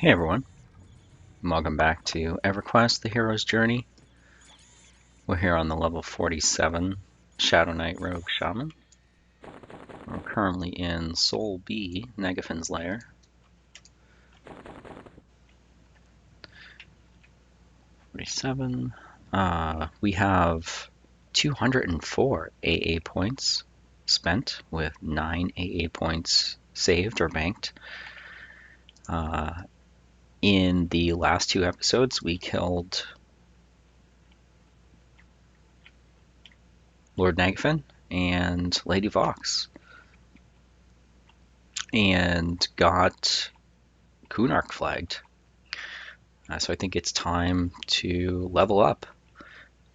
Hey everyone, welcome back to EverQuest, the hero's journey. We're here on the level 47 Shadowknight ROG Shaman. We're currently in Soul B, Nagafen's Lair. We have 204 AA points spent with 9 AA points saved or banked. In the last two episodes, we killed Lord Nagafen and Lady Vox and got Kunark flagged. So I think it's time to level up.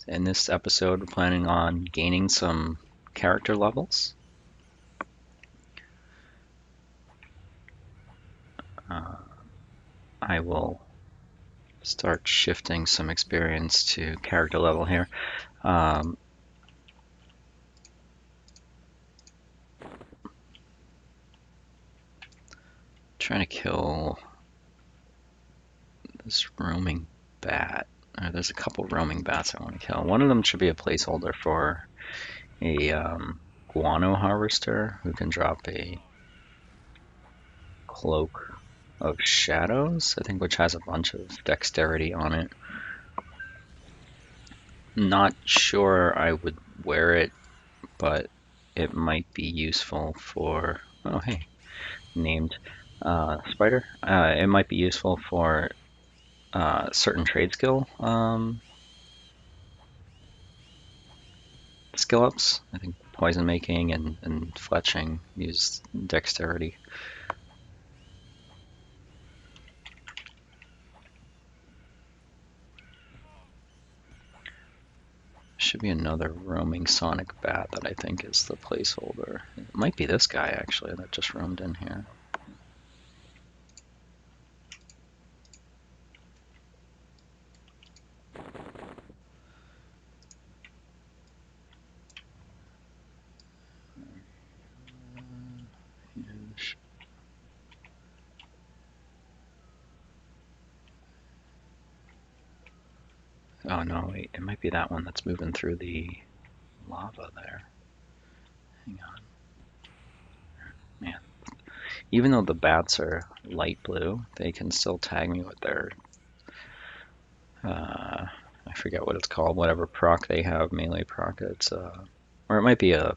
In this episode, we're planning on gaining some character levels. I will start shifting some experience to character level here. Trying to kill this roaming bat. There's a couple roaming bats I want to kill. One of them should be a placeholder for a guano harvester who can drop a cloak of shadows, I think, which has a bunch of dexterity on it. Not sure I would wear it, but it might be useful for, oh hey, named spider. It might be useful for certain trade skill skill ups. I think poison making and fletching use dexterity. Should be another roaming sonic bat that I think is the placeholder. It might be this guy actually that just roamed in here. Oh no, wait, it might be that one that's moving through the lava there. Hang on. Man. Even though the bats are light blue, they can still tag me with their, I forget what it's called, whatever proc they have, melee proc. It's, or it might be a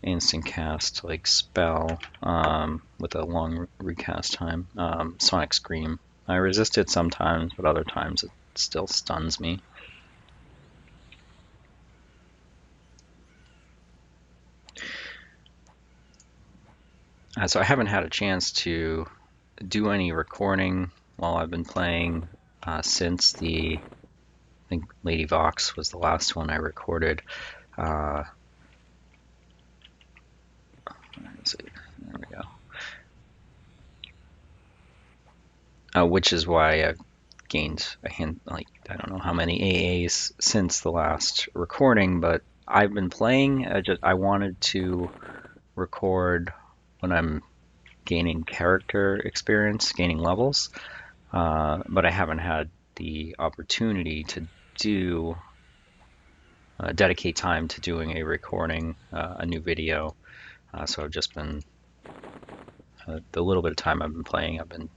instant cast, like spell, with a long recast time. Sonic Scream. I resist it sometimes, but other times it still stuns me. So I haven't had a chance to do any recording while I've been playing since I think Lady Vox was the last one I recorded. Let's see, there we go. Which is why I've gained I don't know how many AAs since the last recording, but I've been playing. I wanted to record when I'm gaining character experience, gaining levels, but I haven't had the opportunity to dedicate time to doing a recording, a new video. So I've just been, the little bit of time I've been playing, I've been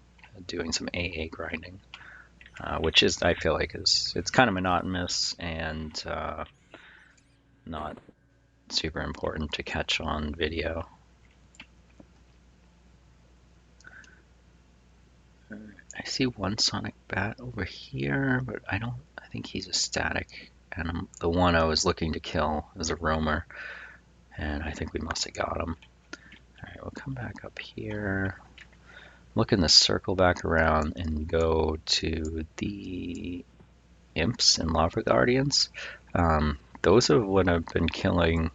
doing some AA grinding, which is, I feel like, it's kind of monotonous and not super important to catch on video. I see one sonic bat over here, but I think he's a static, and the one I was looking to kill is a roamer, and I think we must have got him. Alright, we'll come back up here, look in the circle back around, and go to the imps and lava guardians. Those are what I've been killing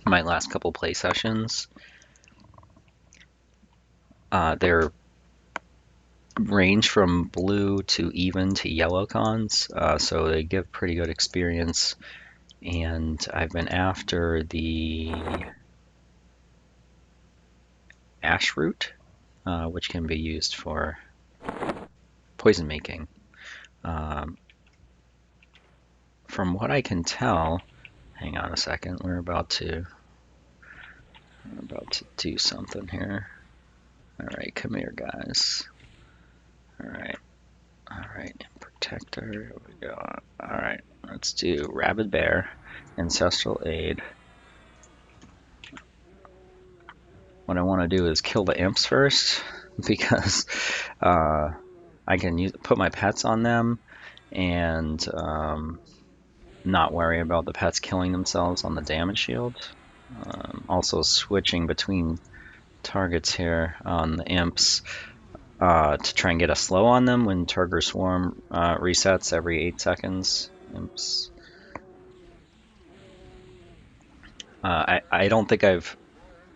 my last couple play sessions. They're range from blue to even to yellow cons, so they give pretty good experience. And I've been after the ash root, which can be used for poison making. From what I can tell, hang on a second, we're about to do something here. All right, come here, guys. All right, protector, here we go. All right, let's do Rabid Bear, Ancestral Aid. What I want to do is kill the imps first, because I can put my pets on them and not worry about the pets killing themselves on the damage shield. Also switching between targets here on the imps to try and get a slow on them when Turgor Swarm resets every 8 seconds. Imps. I don't think I've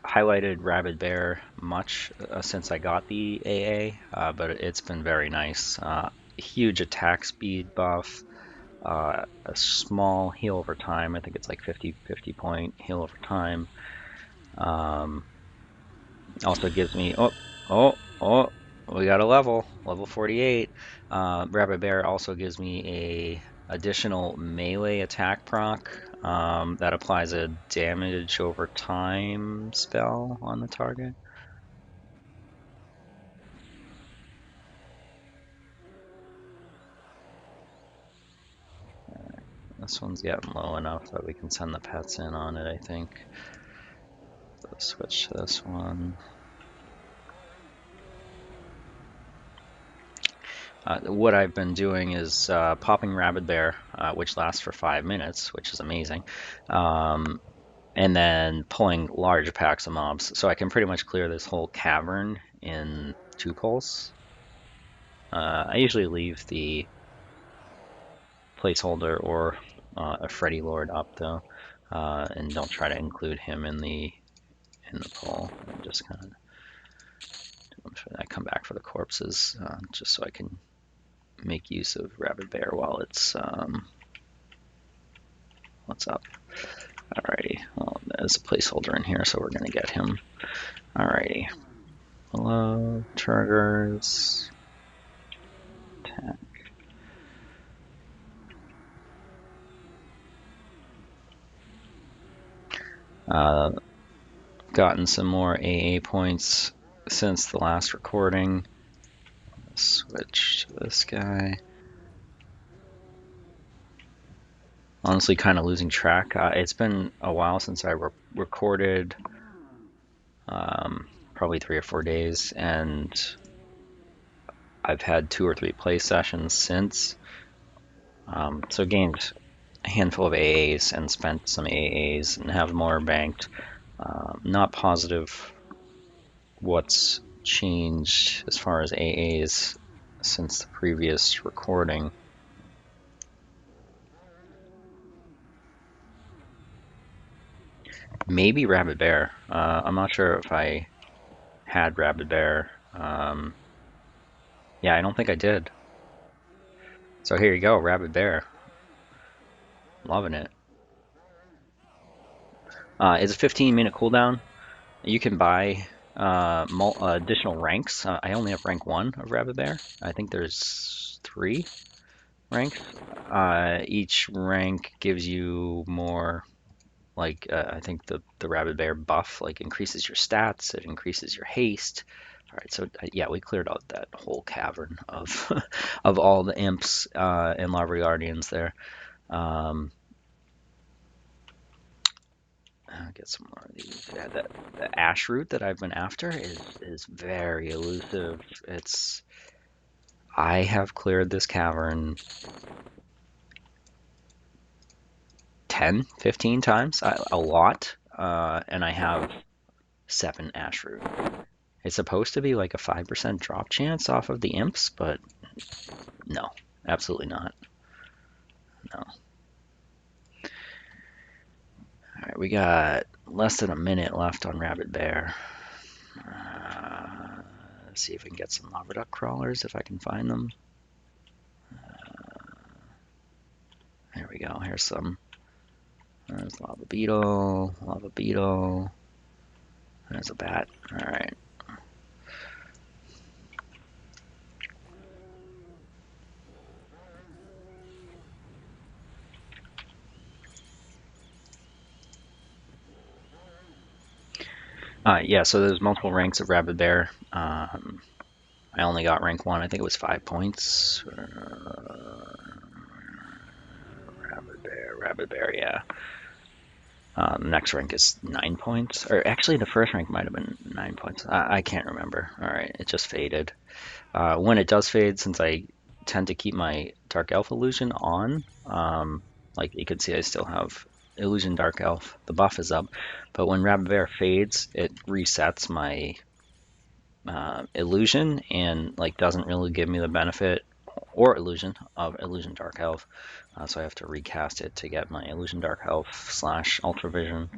highlighted Rabid Bear much since I got the AA, but it's been very nice. Huge attack speed buff, a small heal over time. I think it's like 50 point heal over time. Also gives me, we got a level 48. Rabid Bear also gives me a additional melee attack proc that applies a damage over time spell on the target. This one's getting low enough that we can send the pets in on it, I think. So switch to this one. What I've been doing is popping Rabid Bear, which lasts for 5 minutes, which is amazing, and then pulling large packs of mobs. So I can pretty much clear this whole cavern in 2 pulls. I usually leave the placeholder or a Freddy Lord up though, and don't try to include him in the pull. I'm just kind of I come back for the corpses, just so I can make use of Rabid Bear while it's what's up. Alrighty, well, there's a placeholder in here, so we're gonna get him. Alrighty. Hello, triggers. Attack. Gotten some more AA points since the last recording. Switch to this guy. Honestly, kind of losing track. It's been a while since I recorded, probably 3 or 4 days, and I've had 2 or 3 play sessions since. So gained a handful of AAs and spent some AAs and have more banked. Not positive what's changed as far as AAs since the previous recording. Maybe Rabid Bear. I'm not sure if I had Rabid Bear. Yeah, I don't think I did. So here you go, Rabid Bear. Loving it. It's a 15-minute cooldown. You can buy additional ranks. I only have rank 1 of Rabid Bear. I think there's 3 ranks. Each rank gives you more, like I think the Rabid Bear buff like increases your stats, it increases your haste. All right, so yeah, we cleared out that whole cavern of of all the imps and larva guardians there. Get some more of these. Yeah, the ash root that I've been after is very elusive. I have cleared this cavern 10, 15 times, a lot, and I have 7 ash root. It's supposed to be like a 5% drop chance off of the imps, but no, absolutely not. No. All right, we got less than a minute left on Rabid Bear. Let's see if we can get some lava duck crawlers if I can find them. There we go. Here's some. There's lava beetle. There's a bat. All right. Yeah, so there's multiple ranks of Rabid Bear. I only got rank 1. I think it was 5 points. Rabid Bear, yeah. The next rank is 9 points. Or actually, the first rank might have been 9 points. I can't remember. All right, it just faded. When it does fade, since I tend to keep my Dark Elf illusion on, like you can see, I still have Illusion Dark Elf. The buff is up, but when Rabid Bear fades, it resets my illusion and like doesn't really give me the benefit or illusion of Illusion Dark Elf. So I have to recast it to get my Illusion Dark Elf / Ultra Vision.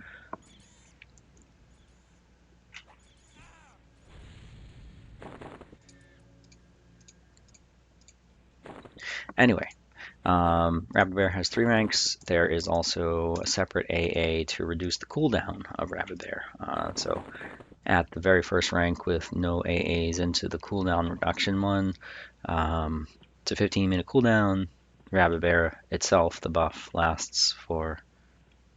Anyway, Rabid Bear has 3 ranks. There is also a separate AA to reduce the cooldown of Rabid Bear. So at the very first rank with no AAs into the cooldown reduction one, it's a 15-minute cooldown. Rabid Bear itself, the buff, lasts for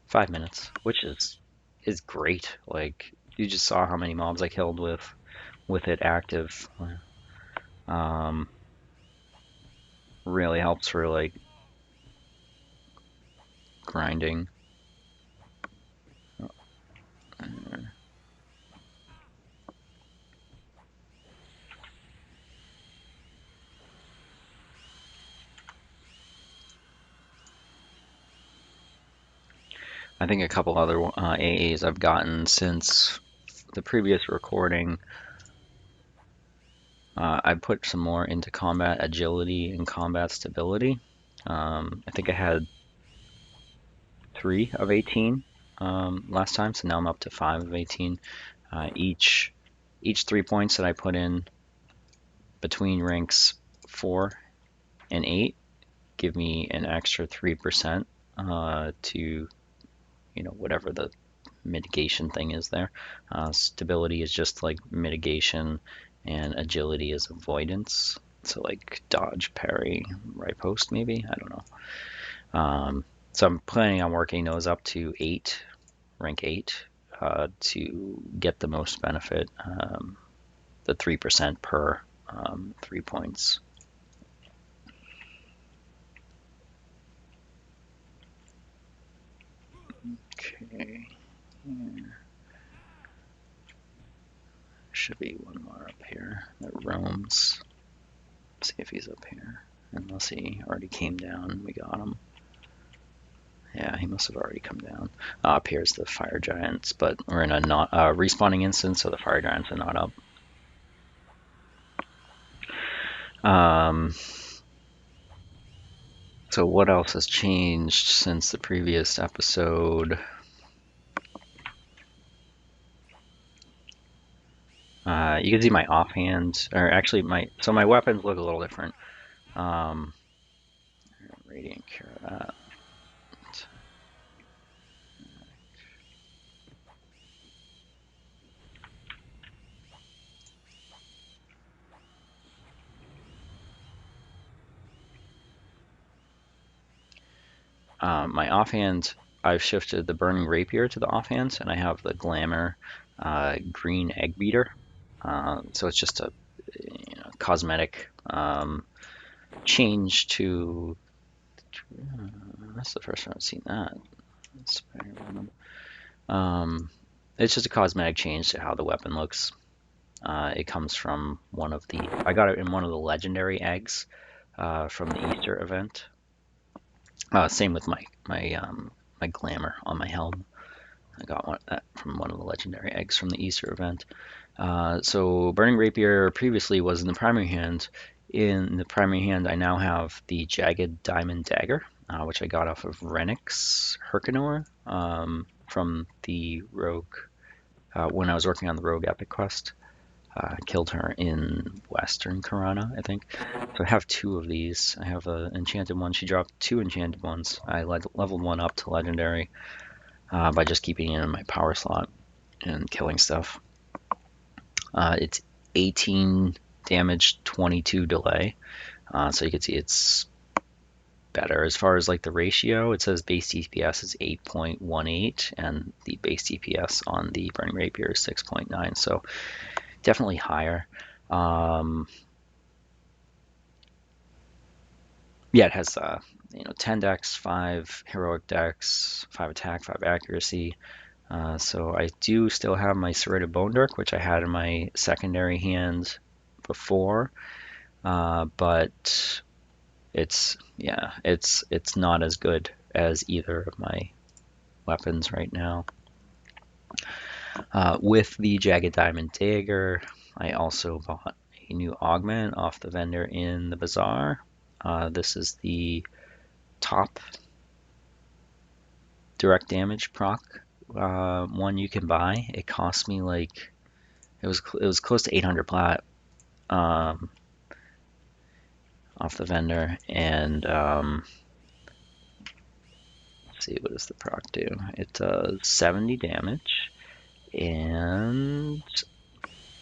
5 minutes, which is great. Like you just saw how many mobs I killed with it active. Um, really helps for like grinding. I think a couple other AAs I've gotten since the previous recording. I put some more into combat agility and combat stability. I think I had 3 of 18 last time, so now I'm up to 5 of 18. Each 3 points that I put in between ranks 4 and 8 give me an extra 3% to whatever the mitigation thing is there. Stability is just like mitigation, and agility is avoidance. So like dodge, parry, riposte, maybe. I don't know. So I'm planning on working those up to 8, rank 8, to get the most benefit. The 3% per 3 points. Okay. Should be one more up here that roams. See if he's up here. Unless he already came down, we got him. Yeah, he must have already come down. Up here's the fire giants, but we're in a not respawning instance, so the fire giants are not up. So what else has changed since the previous episode? You can see my offhand, or actually my weapons look a little different. Radiant cure that. My offhand, I've shifted the burning rapier to the offhand, and I have the glamour green egg beater. So it's just a cosmetic change to. That's the first time I've seen that. It's just a cosmetic change to how the weapon looks. It comes from one of the. I got it in one of the legendary eggs from the Easter event. Same with my glamour on my helm. I got that from one of the legendary eggs from the Easter event. So Burning Rapier previously was in the primary hand. In the primary hand, I now have the Jagged Diamond Dagger, which I got off of Renix Herkenor from the Rogue when I was working on the Rogue Epic Quest. I killed her in Western Karana, I think. So I have 2 of these. I have an enchanted one. She dropped 2 enchanted ones. I leveled one up to legendary by just keeping it in my power slot and killing stuff. It's 18 damage, 22 delay. So you can see it's better. As far as like the ratio, it says base DPS is 8.18 and the base DPS on the Burning Rapier is 6.9, so definitely higher. Yeah, it has 10 dex, 5 heroic dex, 5 attack, 5 accuracy. So I do still have my Serrated Bone Dirk, which I had in my secondary hand before, but it's not as good as either of my weapons right now. With the Jagged Diamond Dagger, I also bought a new augment off the vendor in the bazaar. This is the top direct damage proc one you can buy. It cost me like it was close to 800 plat off the vendor, and let's see, what does the proc do? It does 70 damage and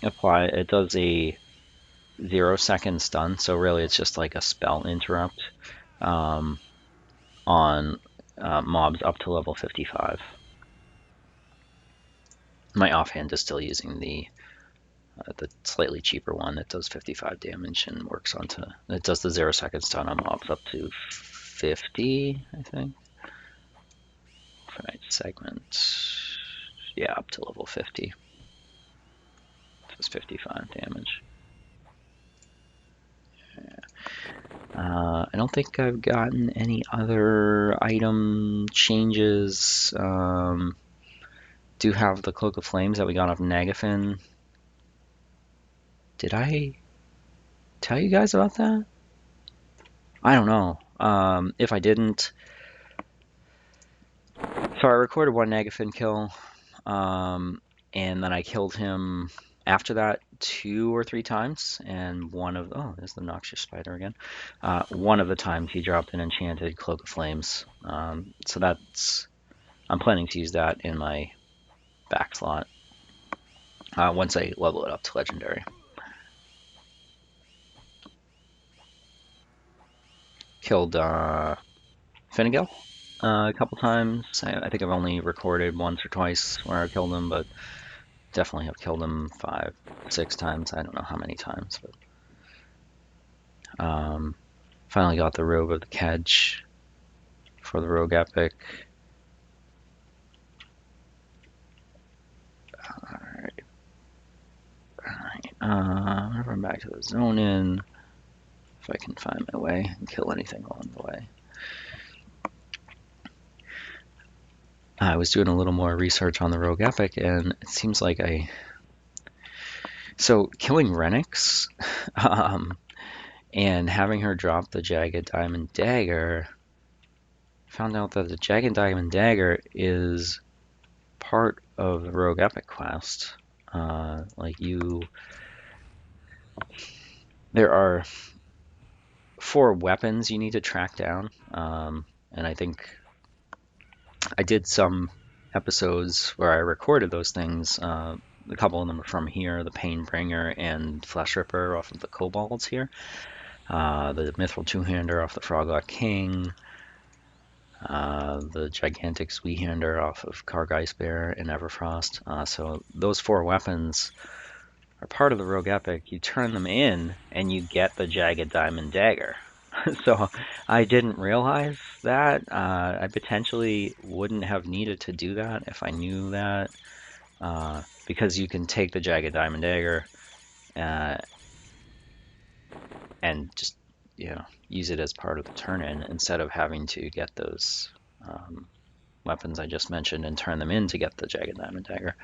it does a 0-second stun, so really it's just like a spell interrupt on mobs up to level 55. My offhand is still using the slightly cheaper one that does 55 damage and works onto, it does the 0-second stun on mobs up to 50, I think. Finite segment, yeah, up to level 50. It's 55 damage. I don't think I've gotten any other item changes. Do have the Cloak of Flames that we got off Nagafen. Did I tell you guys about that? I don't know. If I didn't, so I recorded one Nagafen kill, and then I killed him after that 2 or 3 times, and there's the noxious spider again. One of the times he dropped an enchanted Cloak of Flames, so I'm planning to use that in my back slot once I level it up to legendary. Killed Finnegan a couple times. I think I've only recorded once or twice where I killed him, but definitely have killed him 5, 6 times. I don't know how many times, but finally got the Robe of the Kedge for the Rogue Epic. Alright. Run back to the zone in if I can find my way and kill anything along the way. I was doing a little more research on the Rogue Epic, and it seems like so killing Renix and having her drop the Jagged Diamond Dagger, found out that the Jagged Diamond Dagger is part of the Rogue Epic quest. There are 4 weapons you need to track down, and I think I did some episodes where I recorded those things. A couple of them are from here, the Painbringer and Flesh Ripper off of the Kobolds here, the Mithril Two-Hander off the Froglot King, the Gigantic Zweehander off of Kargeist Bear and Everfrost. So those 4 weapons are part of the Rogue Epic. You turn them in and you get the Jagged Diamond Dagger. So I didn't realize that. I potentially wouldn't have needed to do that if I knew that, because you can take the Jagged Diamond Dagger and just use it as part of the turn-in instead of having to get those weapons I just mentioned and turn them in to get the Jagged Diamond Dagger.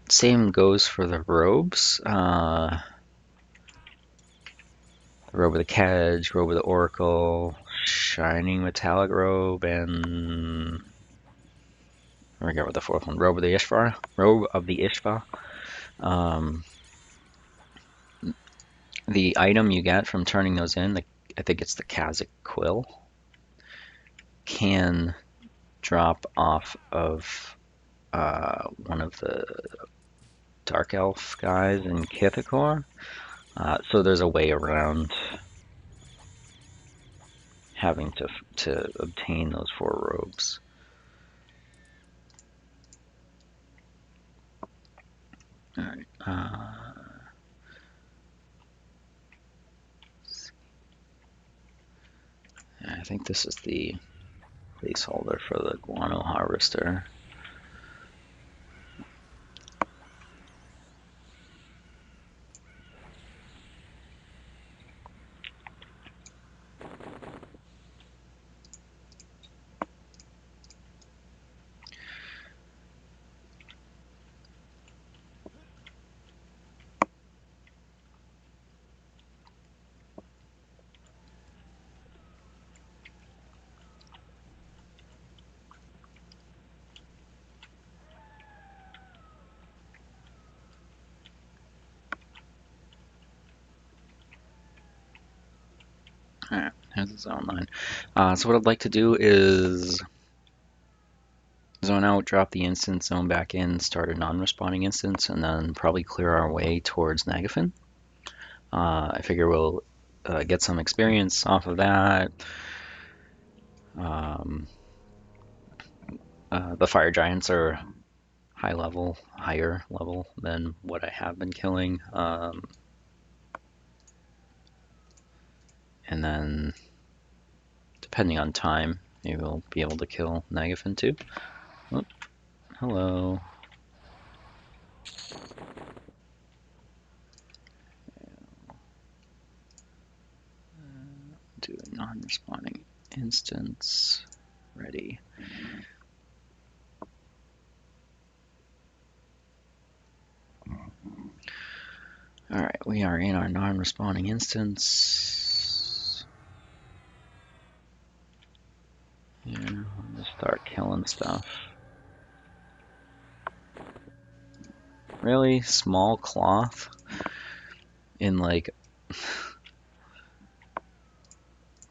Same goes for the robes. The Robe of the Kedge, Robe of the Oracle, Shining Metallic Robe, and I forget what the 4th one. Robe of the Ishvar. Robe of the Ishva. The item you get from turning those in, I think it's the Kazakh Quill, can drop off of one of the Dark Elf guys in Kithakor. So there's a way around having to obtain those 4 robes. All right. I think this is the placeholder for the guano harvester. All right, here's the zone line. So what I'd like to do is zone out, drop the instance, zone back in, start a non-responding instance, and then probably clear our way towards Nagafen. I figure we'll get some experience off of that. The fire giants are higher level than what I have been killing. And then, depending on time, maybe we'll be able to kill Nagafen too. Oh, hello. Do a non-responding instance. Ready. Alright, we are in our non-responding instance. Yeah, I'll just start killing stuff. Really small cloth in like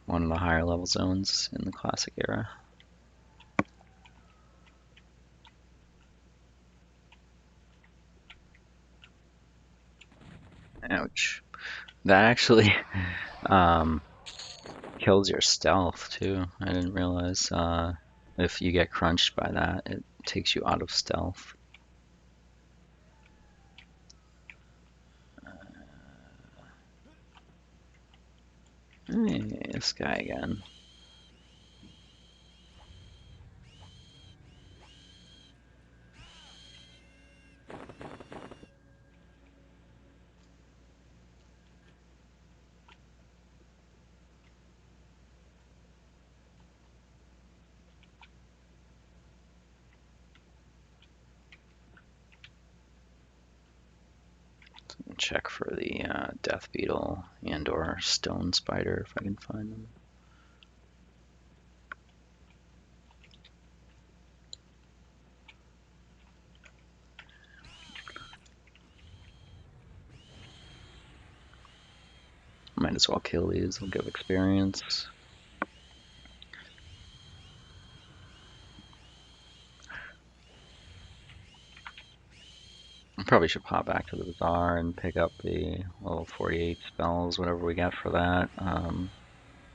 one of the higher level zones in the classic era. Ouch. That actually kills your stealth too. I didn't realize if you get crunched by that, it takes you out of stealth. Hey, this guy again. Check for the death beetle and or stone spider if I can find them. Might as well kill these, they'll give experience. I probably should pop back to the bazaar and pick up the level 48 spells, whatever we got for that. I'm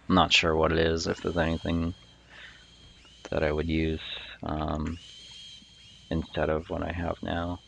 not sure what it is, if there's anything that I would use instead of what I have now.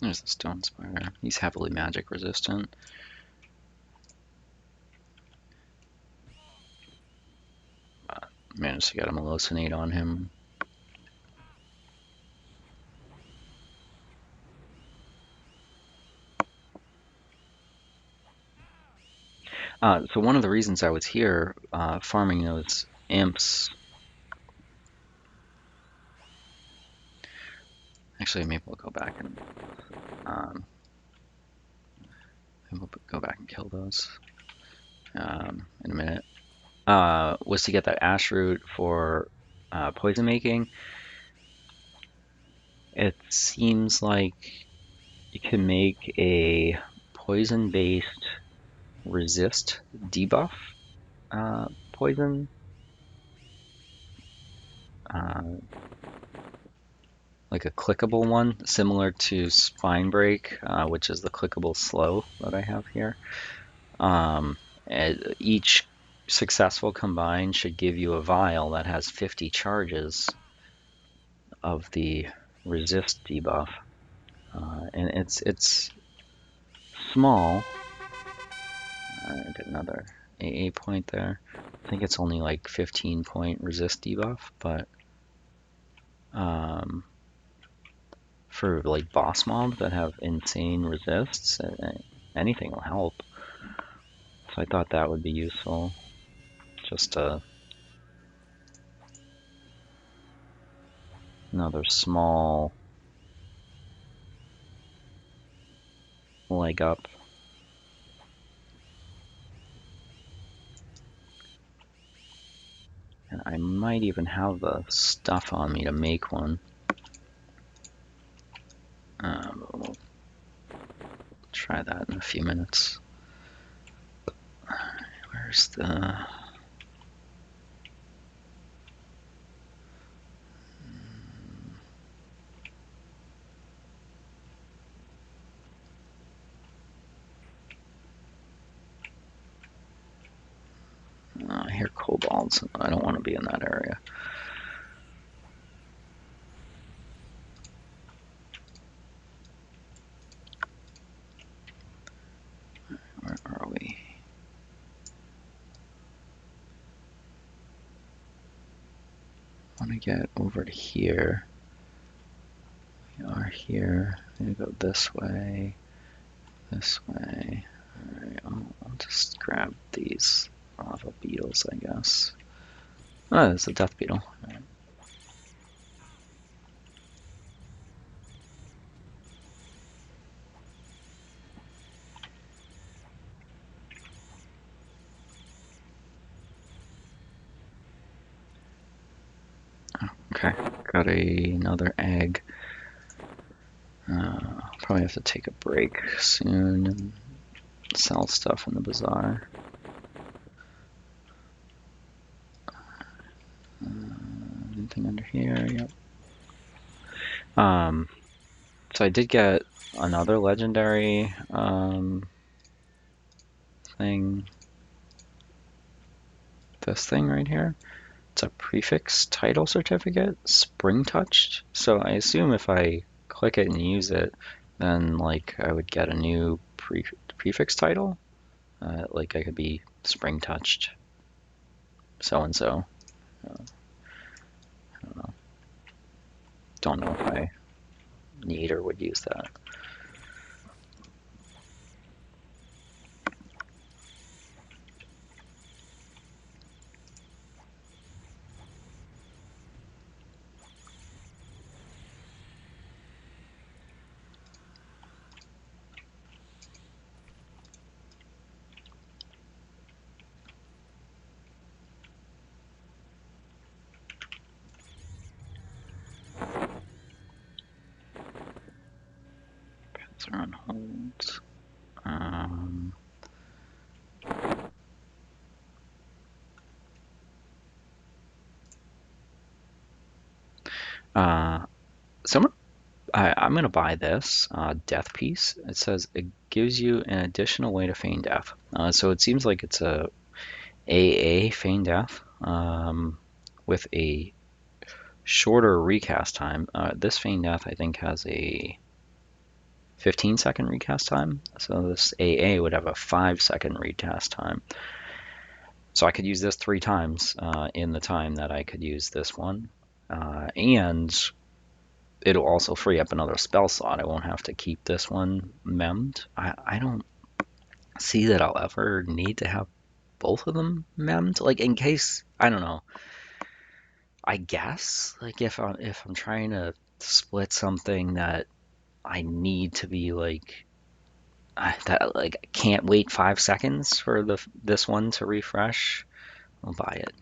There's the stone spider. He's heavily magic resistant. Managed to get a hallucinate on him. So one of the reasons I was here farming those imps Actually, maybe we'll go back and kill those in a minute. Was to get that ash root for poison making. It seems like you can make a poison-based resist debuff poison. Like a clickable one, similar to Spine Break, which is the clickable slow that I have here. Each successful combine should give you a vial that has 50 charges of the resist debuff, and it's small. I did another AA point there. I think it's only like 15-point resist debuff, but for like boss mobs that have insane resists, anything will help. So I thought that would be useful. Just another small leg up. And I might even have the stuff on me to make one. We'll try that in a few minutes. Where's the... I hear kobolds. I don't want to be in that area. Where are we? I want to get over to here. We are here. I'm going to go this way. This way. Alright, I'll just grab these lava beetles, I guess. Oh, there's a death beetle. Right. Okay, got another egg. Probably have to take a break soon and sell stuff in the bazaar. Anything under here? Yep. So I did get another legendary thing. This thing right here. It's a prefix title certificate, spring touched. So I assume if I click it and use it, then like I would get a new prefix title. Like I could be spring touched so and so. I don't know. Don't know if I need or would use that. Paths are on hold. I'm gonna buy this death piece. It says it gives you an additional way to feign death. So it seems like it's a AA feign death with a shorter recast time. This feign death I think has a 15-second recast time. So this AA would have a 5-second recast time. So I could use this 3 times in the time that I could use this one. And it'll also free up another spell slot. I won't have to keep this one memmed. I don't see that I'll ever need to have both of them memmed. Like in case, I don't know. I guess like if I'm trying to to split something that I need to be like that like I can't wait 5 seconds for this one to refresh, I'll buy it.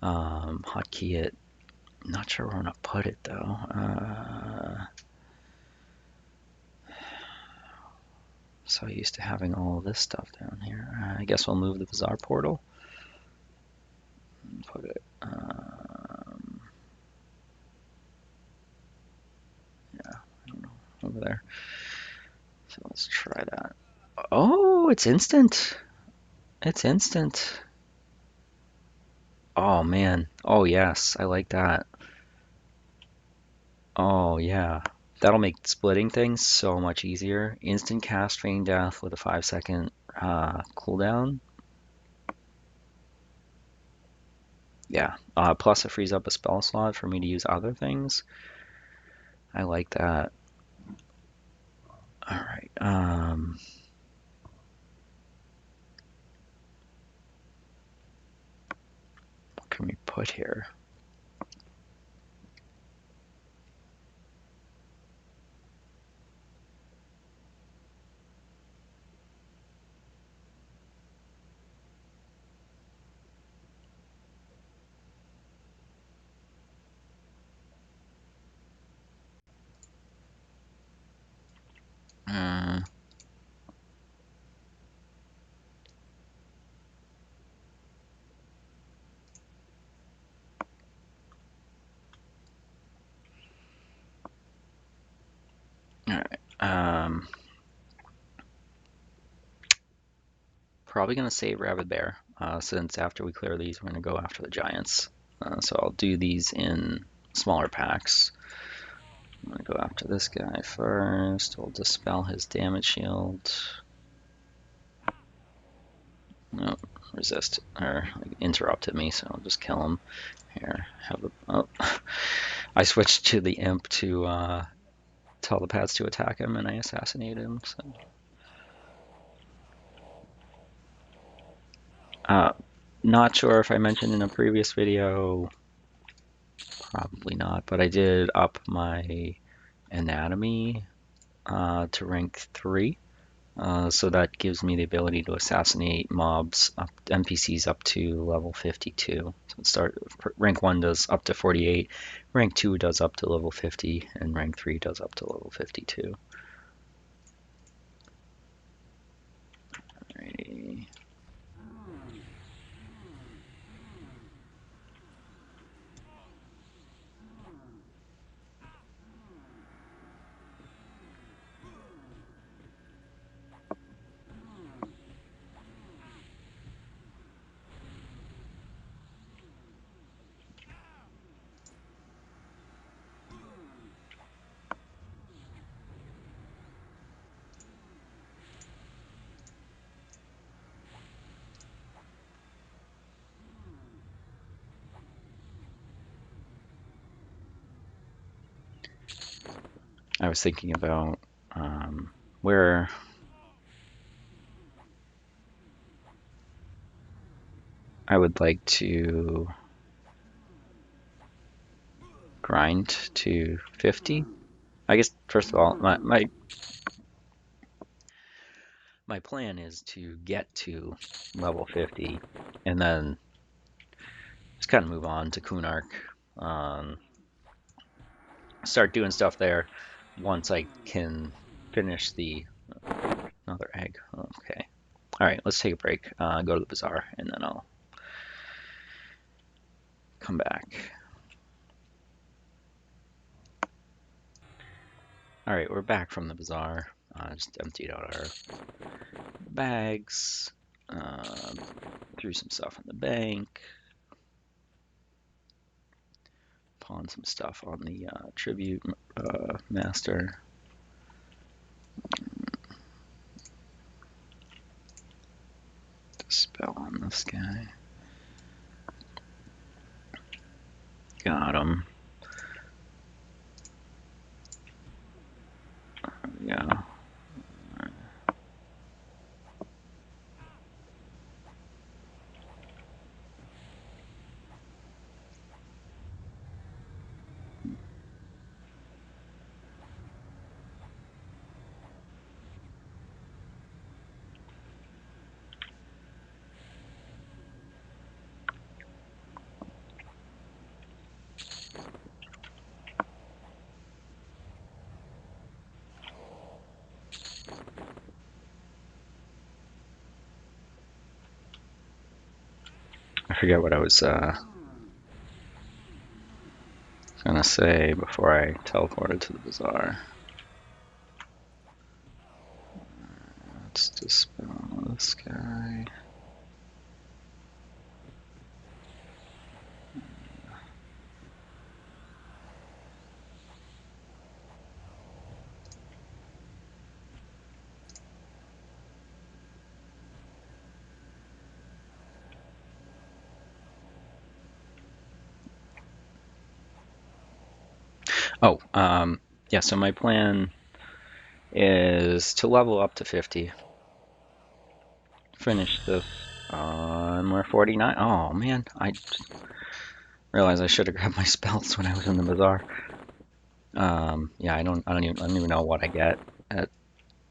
Hotkey it. Not sure where I'm gonna put it though. So used to having all this stuff down here. I guess we'll move the Bazaar portal. Put it. Yeah, I don't know, over there. So let's try that. Oh, it's instant. It's instant. Oh man. Oh yes, I like that. Oh yeah. That'll make splitting things so much easier. Instant cast Feign Death with a 5 second cooldown. Yeah. Plus it frees up a spell slot for me to use other things. I like that. Alright. What can we put here? Hmm. Alright. Probably going to save Rabid Bear, since after we clear these, we're going to go after the giants. So I'll do these in smaller packs. I'm going to go after this guy first. We'll dispel his damage shield. No, resist, or like, interrupted me, so I'll just kill him. Here, have the. Oh, I switched to the imp to tell the pads to attack him, and I assassinated him. So. Not sure if I mentioned in a previous video, probably not, but I did up my anatomy to rank 3. So that gives me the ability to assassinate mobs, NPCs up to level 52. So rank 1 does up to 48, rank 2 does up to level 50, and rank 3 does up to level 52. Alrighty. I was thinking about where I would like to grind to 50. I guess first of all, my plan is to get to level 50 and then just kind of move on to Kunark. Um, Start doing stuff there once I can finish the another egg. Okay. All right, let's take a break. Go to the bazaar, and then I'll come back. All right, we're back from the bazaar. Just emptied out our bags. Threw some stuff in the bank. Pawned some stuff on the tribute master. Dispel on this guy. Got him. Yeah. forget what I was gonna say before I teleported to the bazaar. Let's dispel this guy. Oh, yeah, so my plan is to level up to 50. Finish this on we're 49. Oh man, I realized I should have grabbed my spells when I was in the bazaar. Yeah, I don't even know what I get at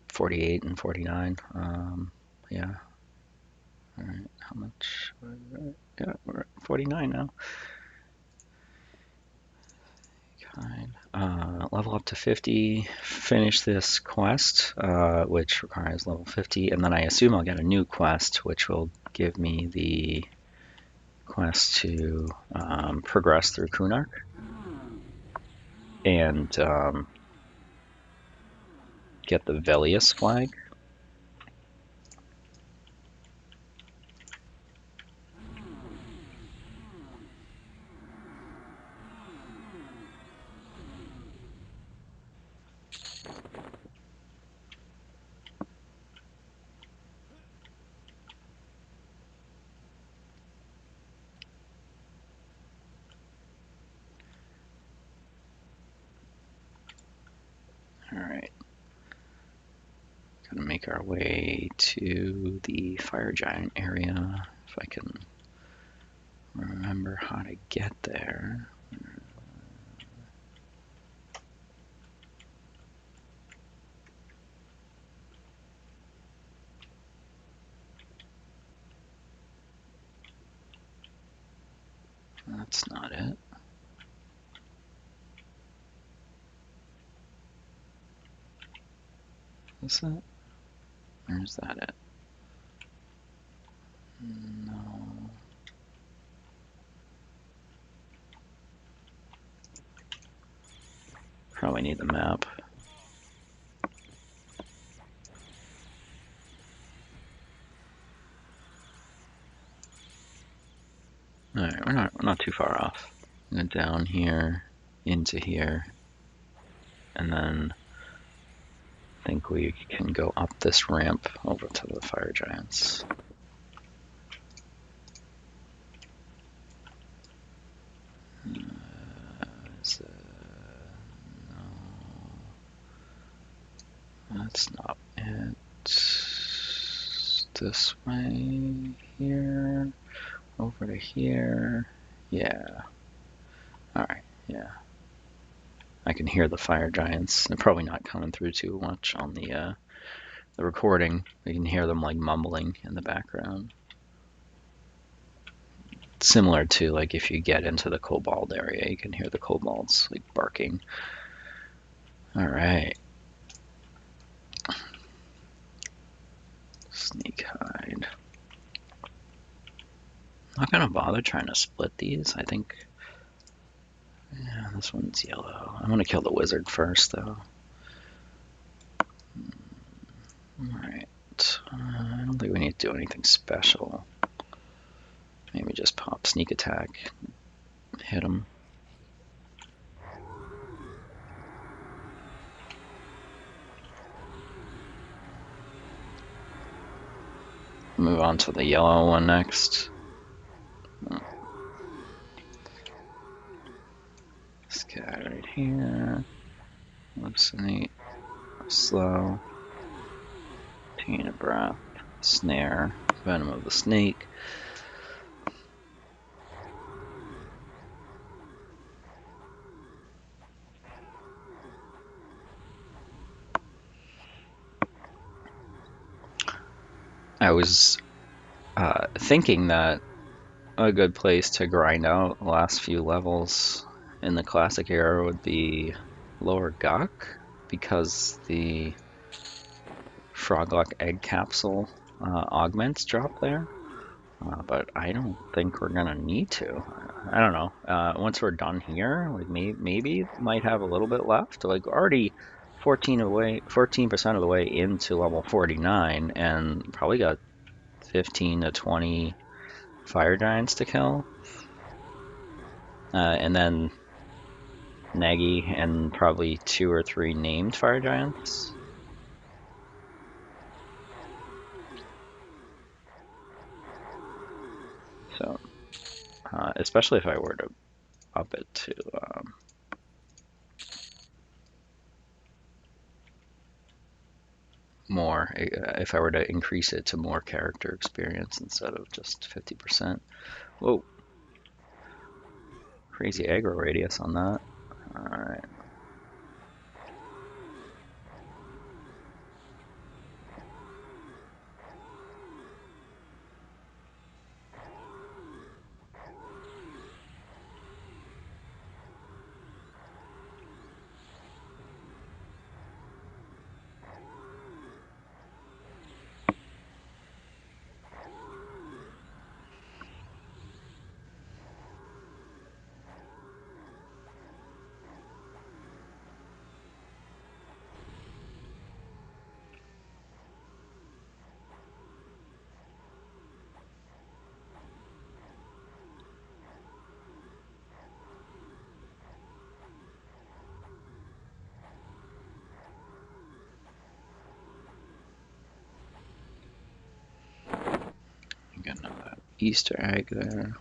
48 and 49. Yeah. All right, how much? Yeah, we're at 49 now. Level up to 50, finish this quest, which requires level 50, and then I assume I'll get a new quest, which will give me the quest to progress through Kunark and get the Velius flag. All right. Gonna make our way to the fire giant area, if I can remember how to get there. That's not it. Is that? Or is that it? No. Probably need the map. Alright, we're not too far off. Go down here, into here, and then I think we can go up this ramp over to the fire giants. No, that's not it. This way, here, over to here. Yeah. Alright, yeah. I can hear the fire giants. They're probably not coming through too much on the recording. You can hear them like mumbling in the background. Similar to like if you get into the kobold area, you can hear the kobolds like barking. All right. Sneak hide. I'm not gonna bother trying to split these. I think, yeah, this one's yellow. I'm gonna kill the wizard first though. All right. I don't think we need to do anything special. Maybe just pop sneak attack, hit him. Move on to the yellow one next. This guy right here. Hallucinate. Slow. Taint of breath. Snare. Venom of the snake. I was thinking that a good place to grind out the last few levels in the classic era would be Lower Gok, because the Froglock egg capsule augments drop there. but I don't think we're gonna need to. I don't know. Once we're done here, like maybe might have a little bit left. Like already 14% of the way into level 49, and probably got 15 to 20 fire giants to kill, and then Nagi and probably 2 or 3 named fire giants. So, especially if I were to up it to more, if I were to increase it to more character experience instead of just 50%. Whoa, crazy aggro radius on that. Alright. Got another Easter egg there.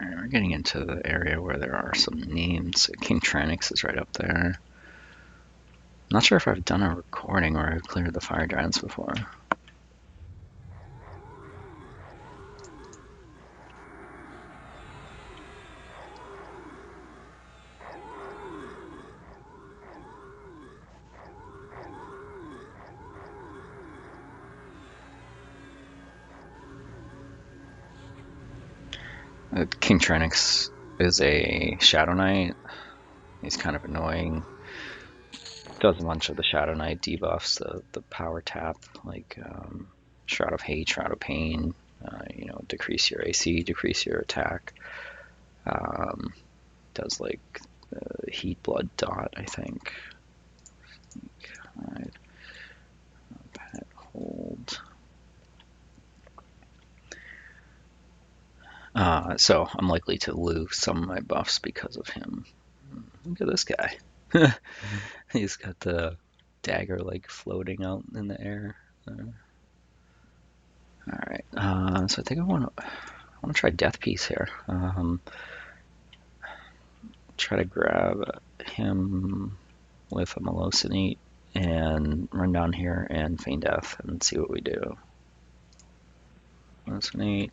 Alright, we're getting into the area where there are some names. King Tranix is right up there. Not sure if I've done a recording where I've cleared the fire giants before. King Tranix is a Shadowknight. He's kind of annoying. Does a bunch of the Shadowknight debuffs, the power tap, like Shroud of Hate, Shroud of Pain, decrease your AC, decrease your attack. Does like Heat Blood Dot, I think. Alright. Pet hold. So I'm likely to lose some of my buffs because of him. Look at this guy. He's got the dagger like floating out in the air. Alright, so I think I want to try Death Piece here. Try to grab him with a Melosinate and run down here and feign death and see what we do. Melosinate,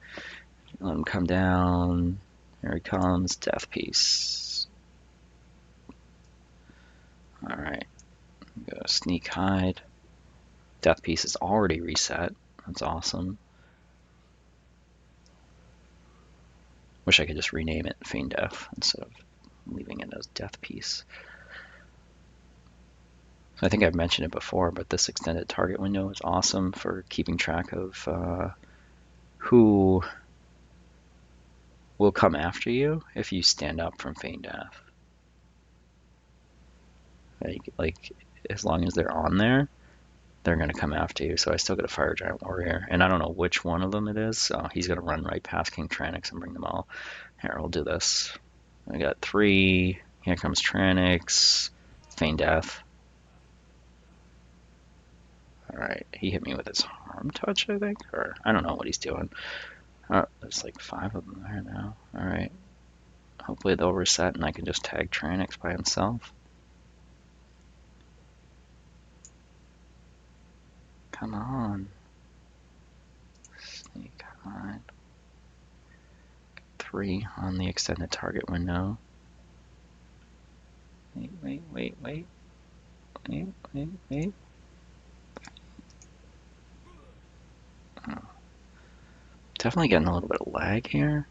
let him come down. Here he comes, Death Piece. Alright, go sneak hide. Death Piece is already reset. That's awesome. Wish I could just rename it Feign Death instead of leaving it as Death Piece. So I think I've mentioned it before, but this extended target window is awesome for keeping track of who will come after you if you stand up from Feign Death. Like as long as they're on there, they're going to come after you. So I still got a Fire Giant Warrior, and I don't know which one of them it is, so he's going to run right past King Tranix and bring them all. Here, we'll do this. I got 3. Here comes Tranix. Feign Death. Alright, he hit me with his Harm Touch, I think? Or, I don't know what he's doing. Oh, there's like 5 of them there now. Alright. Hopefully they'll reset and I can just tag Tranix by himself. Come on. Sneak hide. 3 on the extended target window. Wait. Oh. Definitely getting a little bit of lag here.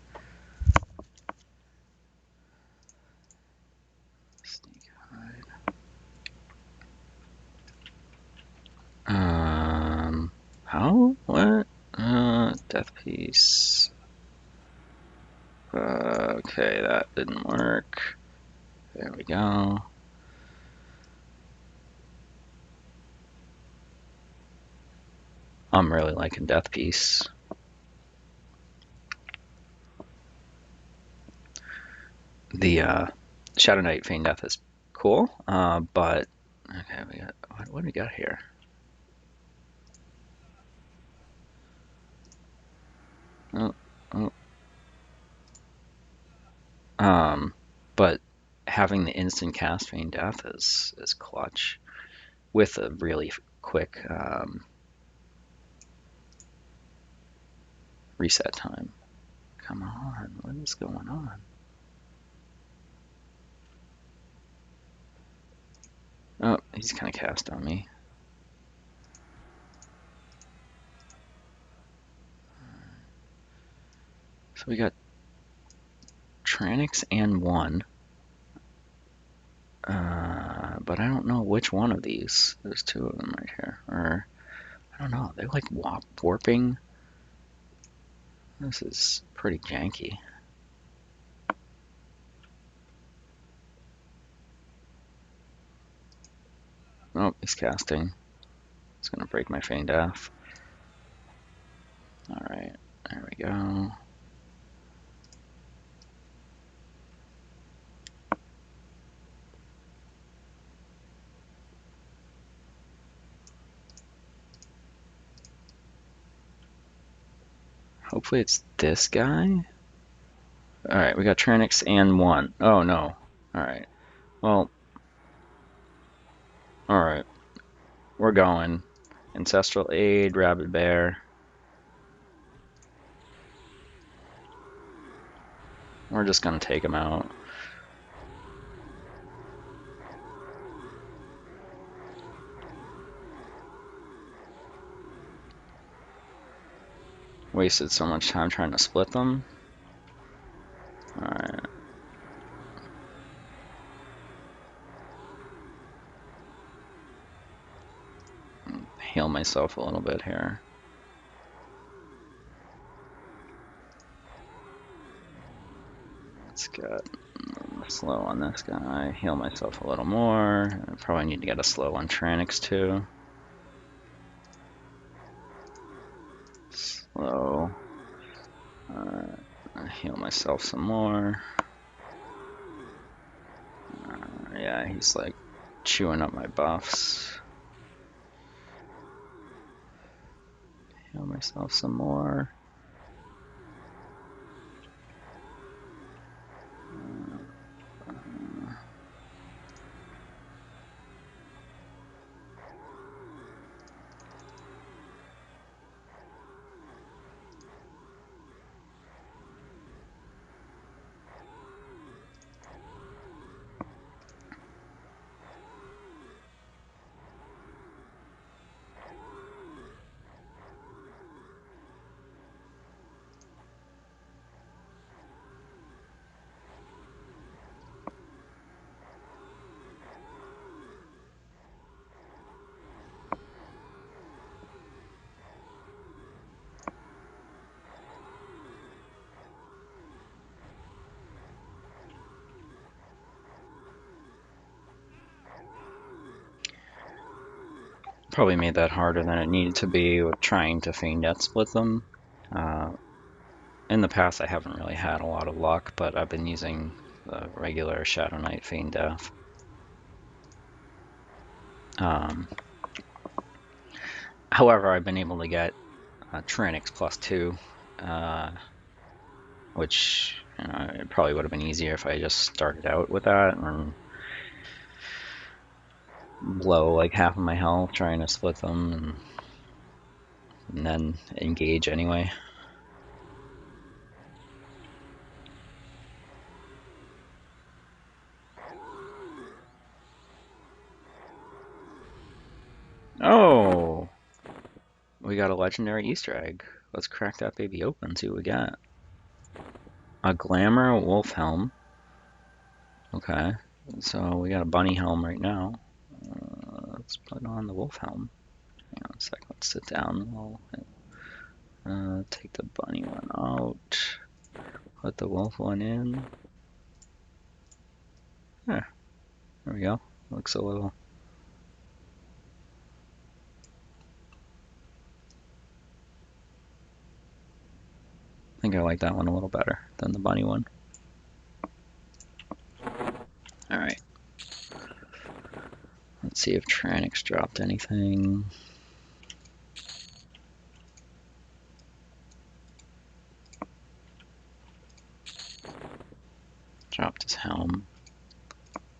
How? What? Death piece. Okay, that didn't work. There we go. I'm really liking Death Piece. The Shadowknight Feign Death is cool, but okay, we got what do we got here? Oh, oh. But having the instant cast Feign Death is clutch with a really quick reset time. Come on, what is going on? Oh, he's kind of cast on me. So we got Tranix and one. But I don't know which one of these. There's two of them right here. Or, I don't know. They're like warping. This is pretty janky. Oh, he's casting. It's gonna break my Feign Death. Alright, there we go. Hopefully it's this guy. Alright, we got Tranix and one. Oh no. Alright. Well. Alright. We're going. Ancestral Aid, Rabid Bear. We're just gonna take him out. Wasted so much time trying to split them. Alright. Heal myself a little bit here. Let's get slow on this guy. Heal myself a little more. I probably need to get a slow on Tranix too. Slow. Heal myself some more. Yeah, he's like chewing up my buffs. Heal myself some more. Probably made that harder than it needed to be with trying to Feign Death split them. In the past, I haven't really had a lot of luck, but I've been using the regular Shadowknight Feign Death. However, I've been able to get Tranix +2, which it probably would have been easier if I just started out with that and blow like half of my health trying to split them and then engage anyway. Oh! We got a legendary Easter egg. Let's crack that baby open, see what we got. A Glamour Wolf Helm. Okay, so we got a bunny helm right now. Let's put on the wolf helm. Hang on a sec, let's sit down. We'll take the bunny one out. Put the wolf one in. There we go. Looks a little... I think I like that one a little better than the bunny one. Alright. Let's see if Tranix dropped anything. Dropped his helm.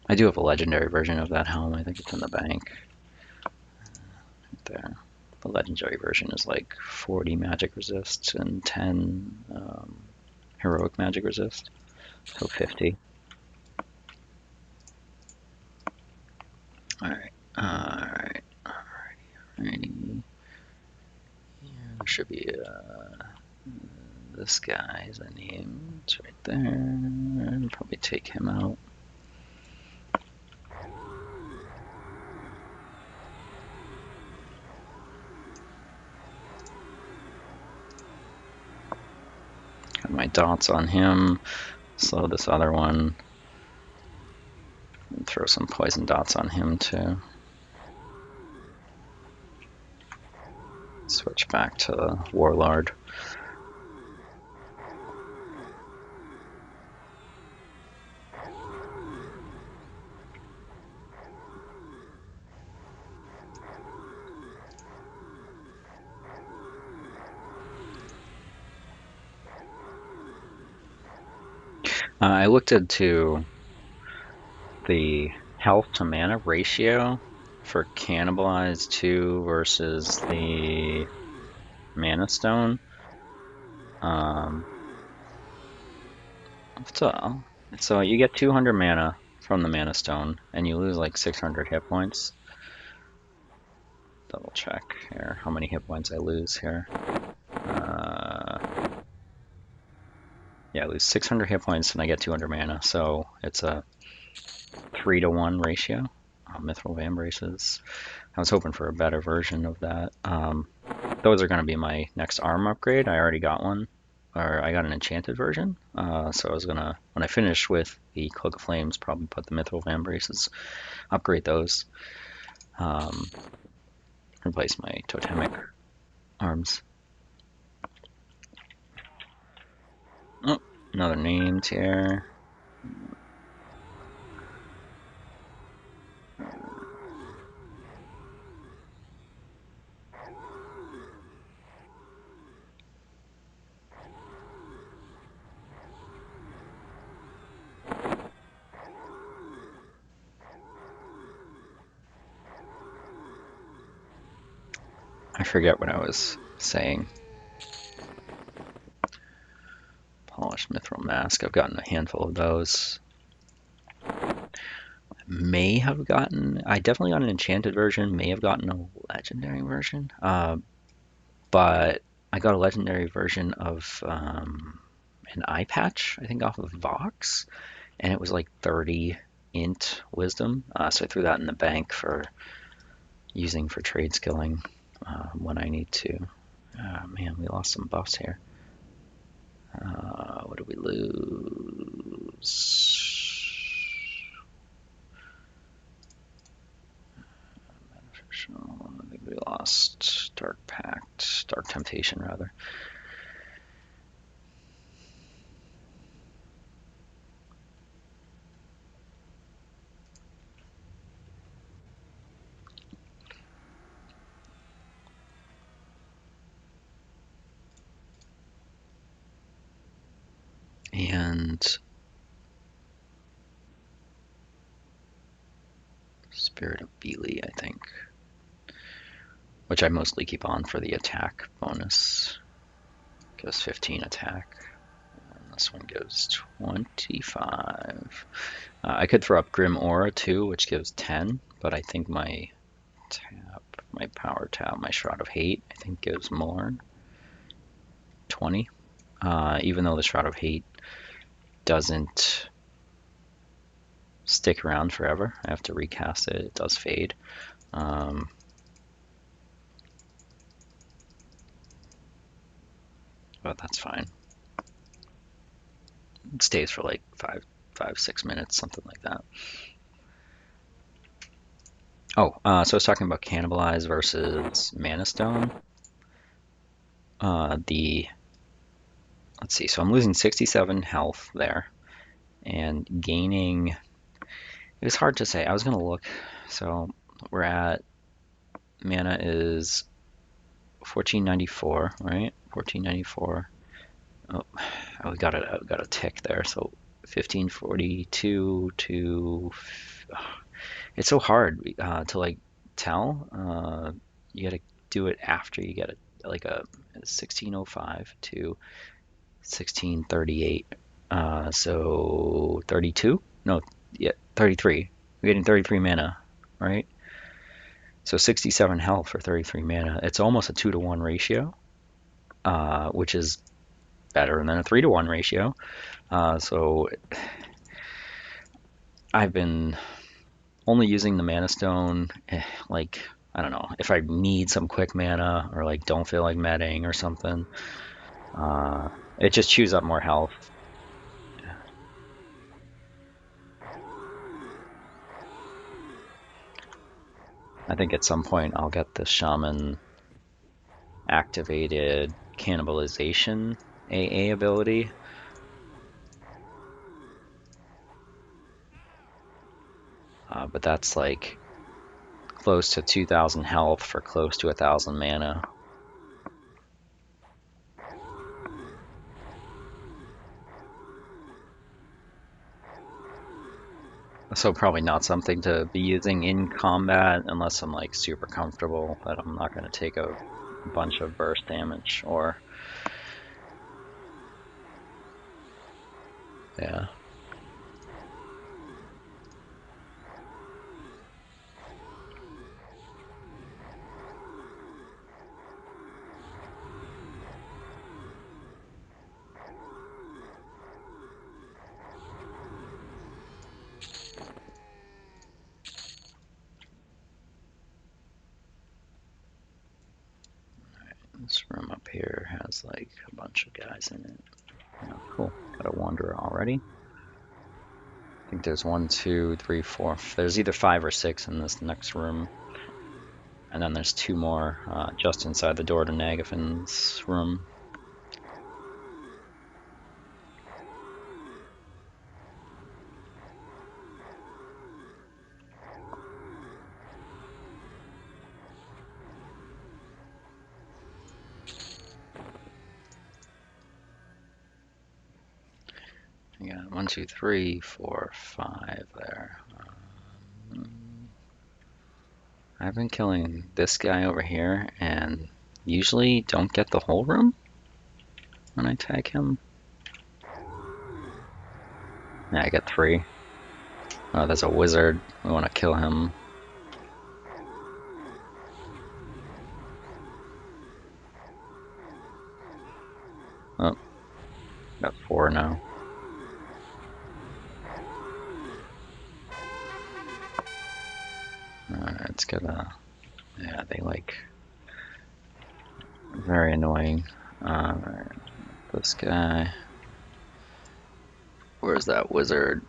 I do have a legendary version of that helm. I think it's in the bank. Right there. The legendary version is like 40 magic resist and 10 heroic magic resist. So 50. Alright. Alright. Alrighty. Yeah, there should be this guy's a name. It's right there. I'll probably take him out. Got my dots on him. Slow this other one. And throw some poison dots on him too. Switch back to Warlord. I looked into the health to mana ratio for Cannibalize 2 versus the Mana Stone. So you get 200 mana from the Mana Stone, and you lose like 600 hit points. Double check here how many hit points I lose here. Yeah, I lose 600 hit points and I get 200 mana, so it's a 3-to-1 ratio. Mithril Vambraces. I was hoping for a better version of that. Those are going to be my next arm upgrade. I already got one, or I got an enchanted version. So I was going to, when I finish with the Cloak of Flames, probably put the Mithril Vambraces, upgrade those. Replace my totemic arms. Oh, another name here. I forget what I was saying. Polished Mithril Mask. I've gotten a handful of those. I definitely got an enchanted version, may have gotten a legendary version, but I got a legendary version of an eye patch, I think off of Vox, and it was like 30 int wisdom, so I threw that in the bank for using for trade skilling when I need to. Man, we lost some buffs here. What did we lose? I think we lost Dark Pact, Dark Temptation rather. And Spirit of Beely, I think, which I mostly keep on for the attack bonus. Gives 15 attack. And this one gives 25. I could throw up Grim Aura too, which gives 10, but I think my power tap, my Shroud of Hate, I think gives more. 20. Even though the Shroud of Hate doesn't stick around forever, I have to recast it. It does fade. but that's fine. It stays for like 6 minutes, something like that. Oh, so I was talking about Cannibalize versus Mana Stone. Let's see, so I'm losing 67 health there and gaining, it was hard to say. I was going to look, so we're at, mana is 1494, right? 1494. Oh, we got a tick there, so 1542 to, it's so hard to like tell. You got to do it after you get like a 1605 to 1638. So 32? No, yeah, 33. We're getting 33 mana, right? So 67 health for 33 mana. It's almost a 2-to-1 ratio, which is better than a 3-to-1 ratio. So I've been only using the Mana Stone, like, I don't know, if I need some quick mana or like don't feel like meting or something. It just chews up more health. I think at some point I'll get the Shaman activated cannibalization AA ability. But that's like close to 2,000 health for close to 1,000 mana. So probably not something to be using in combat unless I'm like super comfortable that I'm not going to take a bunch of burst damage or... Yeah. This room up here has like a bunch of guys in it. Oh, cool. Got a wanderer already. I think there's 1, 2, 3, 4. There's either 5 or 6 in this next room. And then there's 2 more just inside the door to Nagafen's room. We got 1, 2, 3, 4, 5 there. I've been killing this guy over here and usually don't get the whole room when I tag him. Yeah, I get 3. Oh, there's a wizard. We want to kill him. Oh, got 4 now. Alright, let's get a... Yeah, they like... Very annoying. Alright, this guy. Where's that wizard?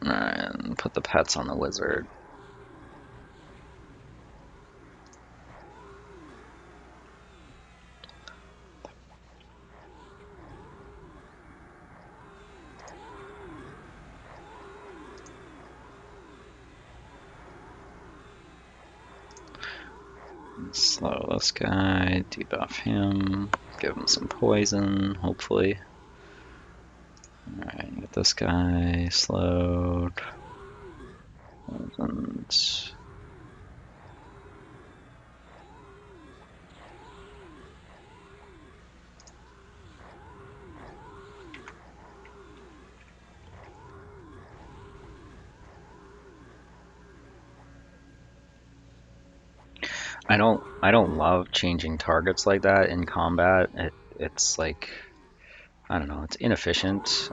Alright, put the pets on the wizard. Slow this guy, debuff him, give him some poison, hopefully. Alright, get this guy slowed. Poisons. I don't love changing targets like that in combat. It's like, I don't know, it's inefficient.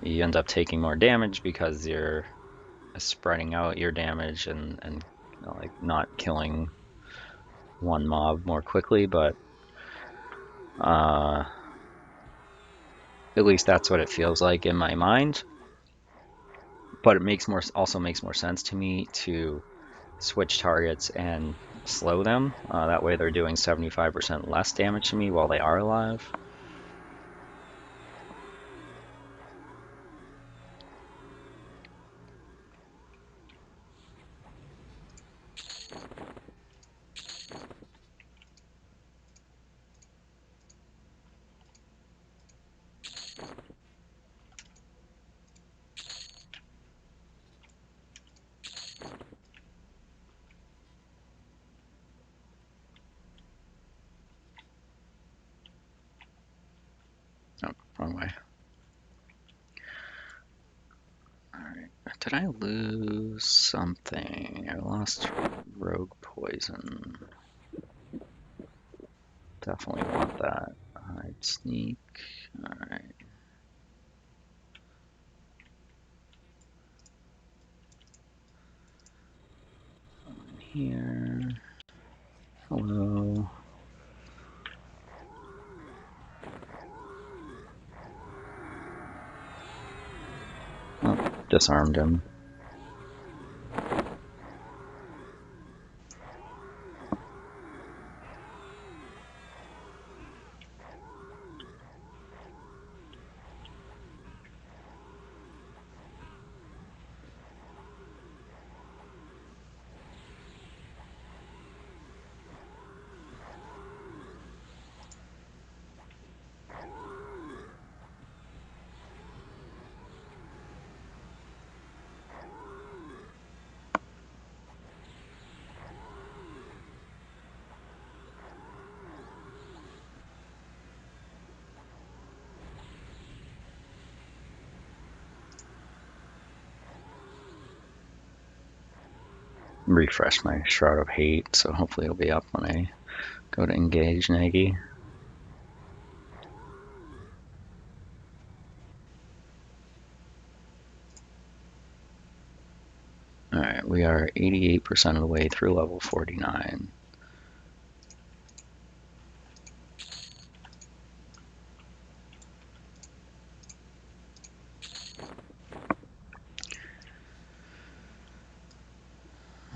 You end up taking more damage because you're spreading out your damage and like not killing one mob more quickly, but at least that's what it feels like in my mind. But it also makes more sense to me to switch targets and slow them. That way they're doing 75% less damage to me while they are alive. Oh, wrong way. Alright, did I lose something? I lost rogue poison. Definitely want that. Hide sneak. Alright. Here. Hello. Oh, disarmed him. Refresh my Shroud of Hate, so hopefully it'll be up when I go to engage Nagy. Alright, we are 88% of the way through level 49.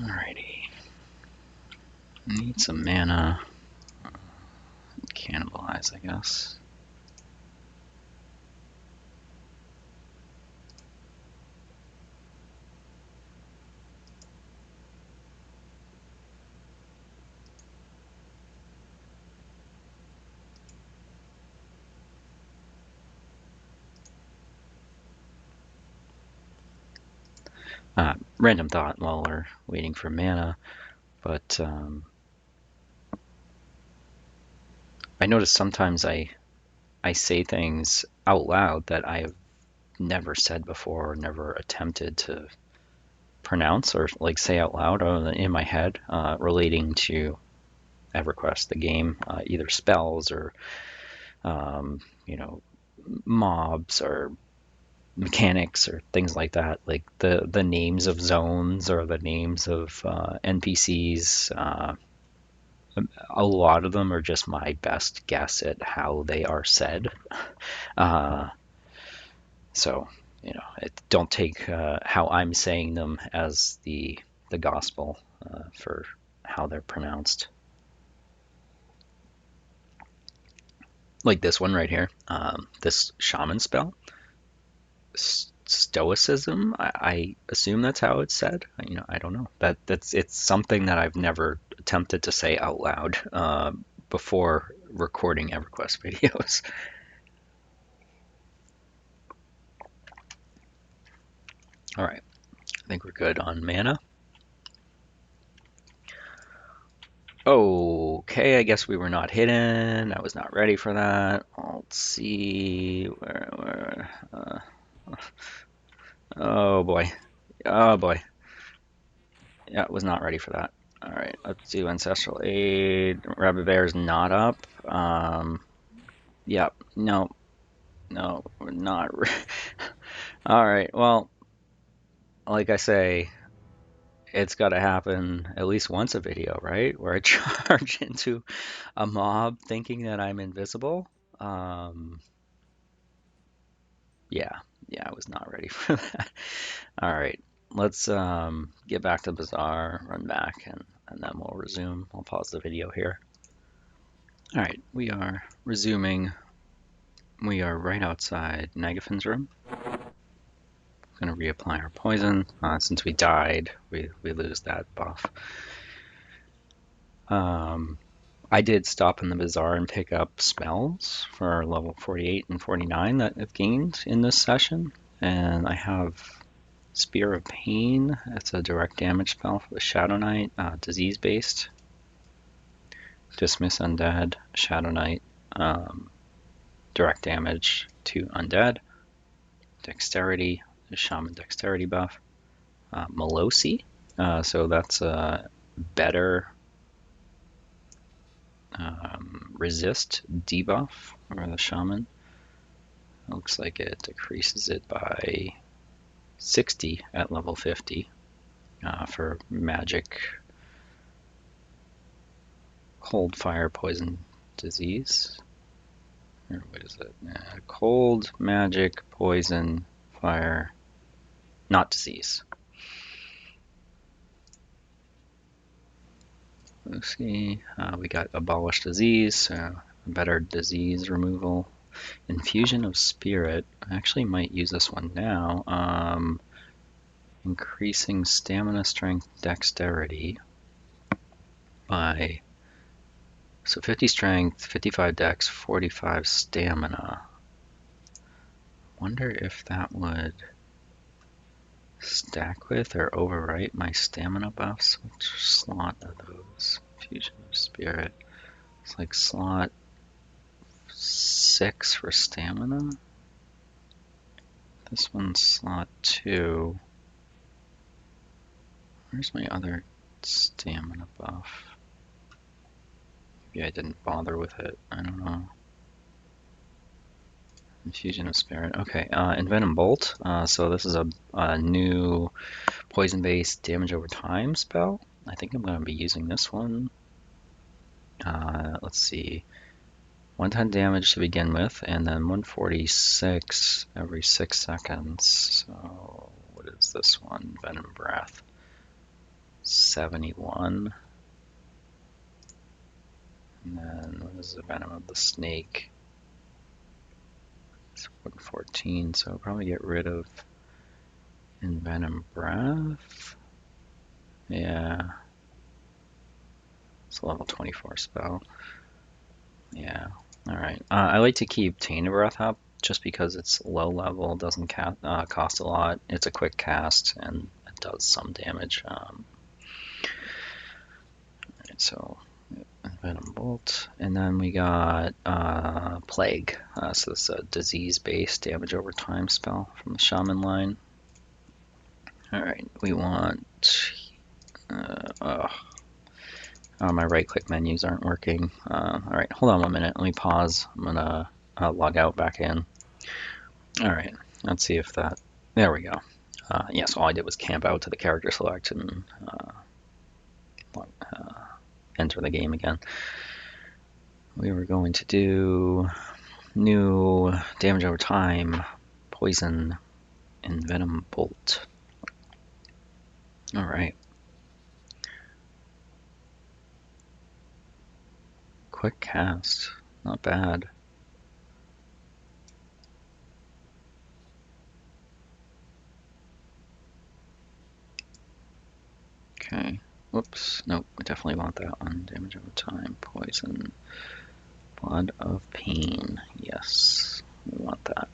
Alrighty. Need some mana. Cannibalize, I guess. Random thought while we're waiting for mana, but I notice sometimes I say things out loud that I've never said before, or never attempted to pronounce or like say out loud in my head, relating to EverQuest, the game, either spells or mobs or mechanics or things like that, like the names of zones or the names of NPCs. A lot of them are just my best guess at how they are said. Uh, so don't take how I'm saying them as the gospel for how they're pronounced. Like this one right here, this shaman spell. Stoicism. I assume that's how it's said. I don't know. It's something that I've never attempted to say out loud before recording EverQuest videos. All right, I think we're good on mana. Okay, I guess we were not hidden. I was not ready for that. Let's see where. Oh boy. Oh boy. Yeah, was not ready for that. All right, let's do Ancestral Aid. Rabbit Bear's not up. Yep. No. No, we're not. All right. Well, like I say, it's got to happen at least once a video, right? Where I charge into a mob thinking that I'm invisible. Um, yeah, yeah, I was not ready for that. All right, let's get back to Bazaar, run back, and then we'll resume. I'll pause the video here. All right, we are resuming. We are right outside Nagafen's room. Going to reapply our poison. Since we died, we lose that buff. I did stop in the bazaar and pick up spells for level 48 and 49 that I've gained in this session. And I have Spear of Pain. It's a direct damage spell for the Shadowknight, disease-based. Dismiss Undead, Shadowknight, direct damage to Undead. Dexterity, the Shaman Dexterity buff. Melosi, so that's a better resist debuff for the Shaman. It looks like it decreases it by 60 at level 50 for magic, cold, fire, poison, disease. Or what is it? Cold, magic, poison, fire, not disease. Let's see. We got abolish disease, so better disease removal. Infusion of Spirit. I actually might use this one now. Increasing stamina, strength, dexterity by 50 strength, 55 dex, 45 stamina. Wonder if that would stack with or overwrite my stamina buffs. Which slot are those? Infusion of Spirit. It's like slot 6 for stamina. This one's slot 2. Where's my other stamina buff? Maybe I didn't bother with it. I don't know. Infusion of Spirit. Okay, Envenom Bolt. So this is a new poison-based damage over time spell. I think I'm going to be using this one. Let's see. 110 damage to begin with, and then 146 every 6 seconds. So what is this one? Venom Breath. 71. And then what is the Venom of the Snake? It's 114, so I'll probably get rid of Envenom Breath. Yeah. It's a level 24 spell. Yeah. Alright. I like to keep Tainted Breath up just because it's low level, doesn't cost a lot. It's a quick cast and it does some damage. So Venom Bolt, and then we got Plague. So this is a disease-based damage over time spell from the Shaman line. All right, we want. My right-click menus aren't working. All right, hold on 1 minute. Let me pause. I'm gonna log out back in. All right, let's see if that. There we go. Yes, all I did was camp out to the character select and enter the game again. We were going to do new damage over time, poison, and venom bolt. All right. Quick cast, not bad. Okay. Whoops. Nope. We definitely want that one. Damage over time, poison, blood of pain. Yes, we want that.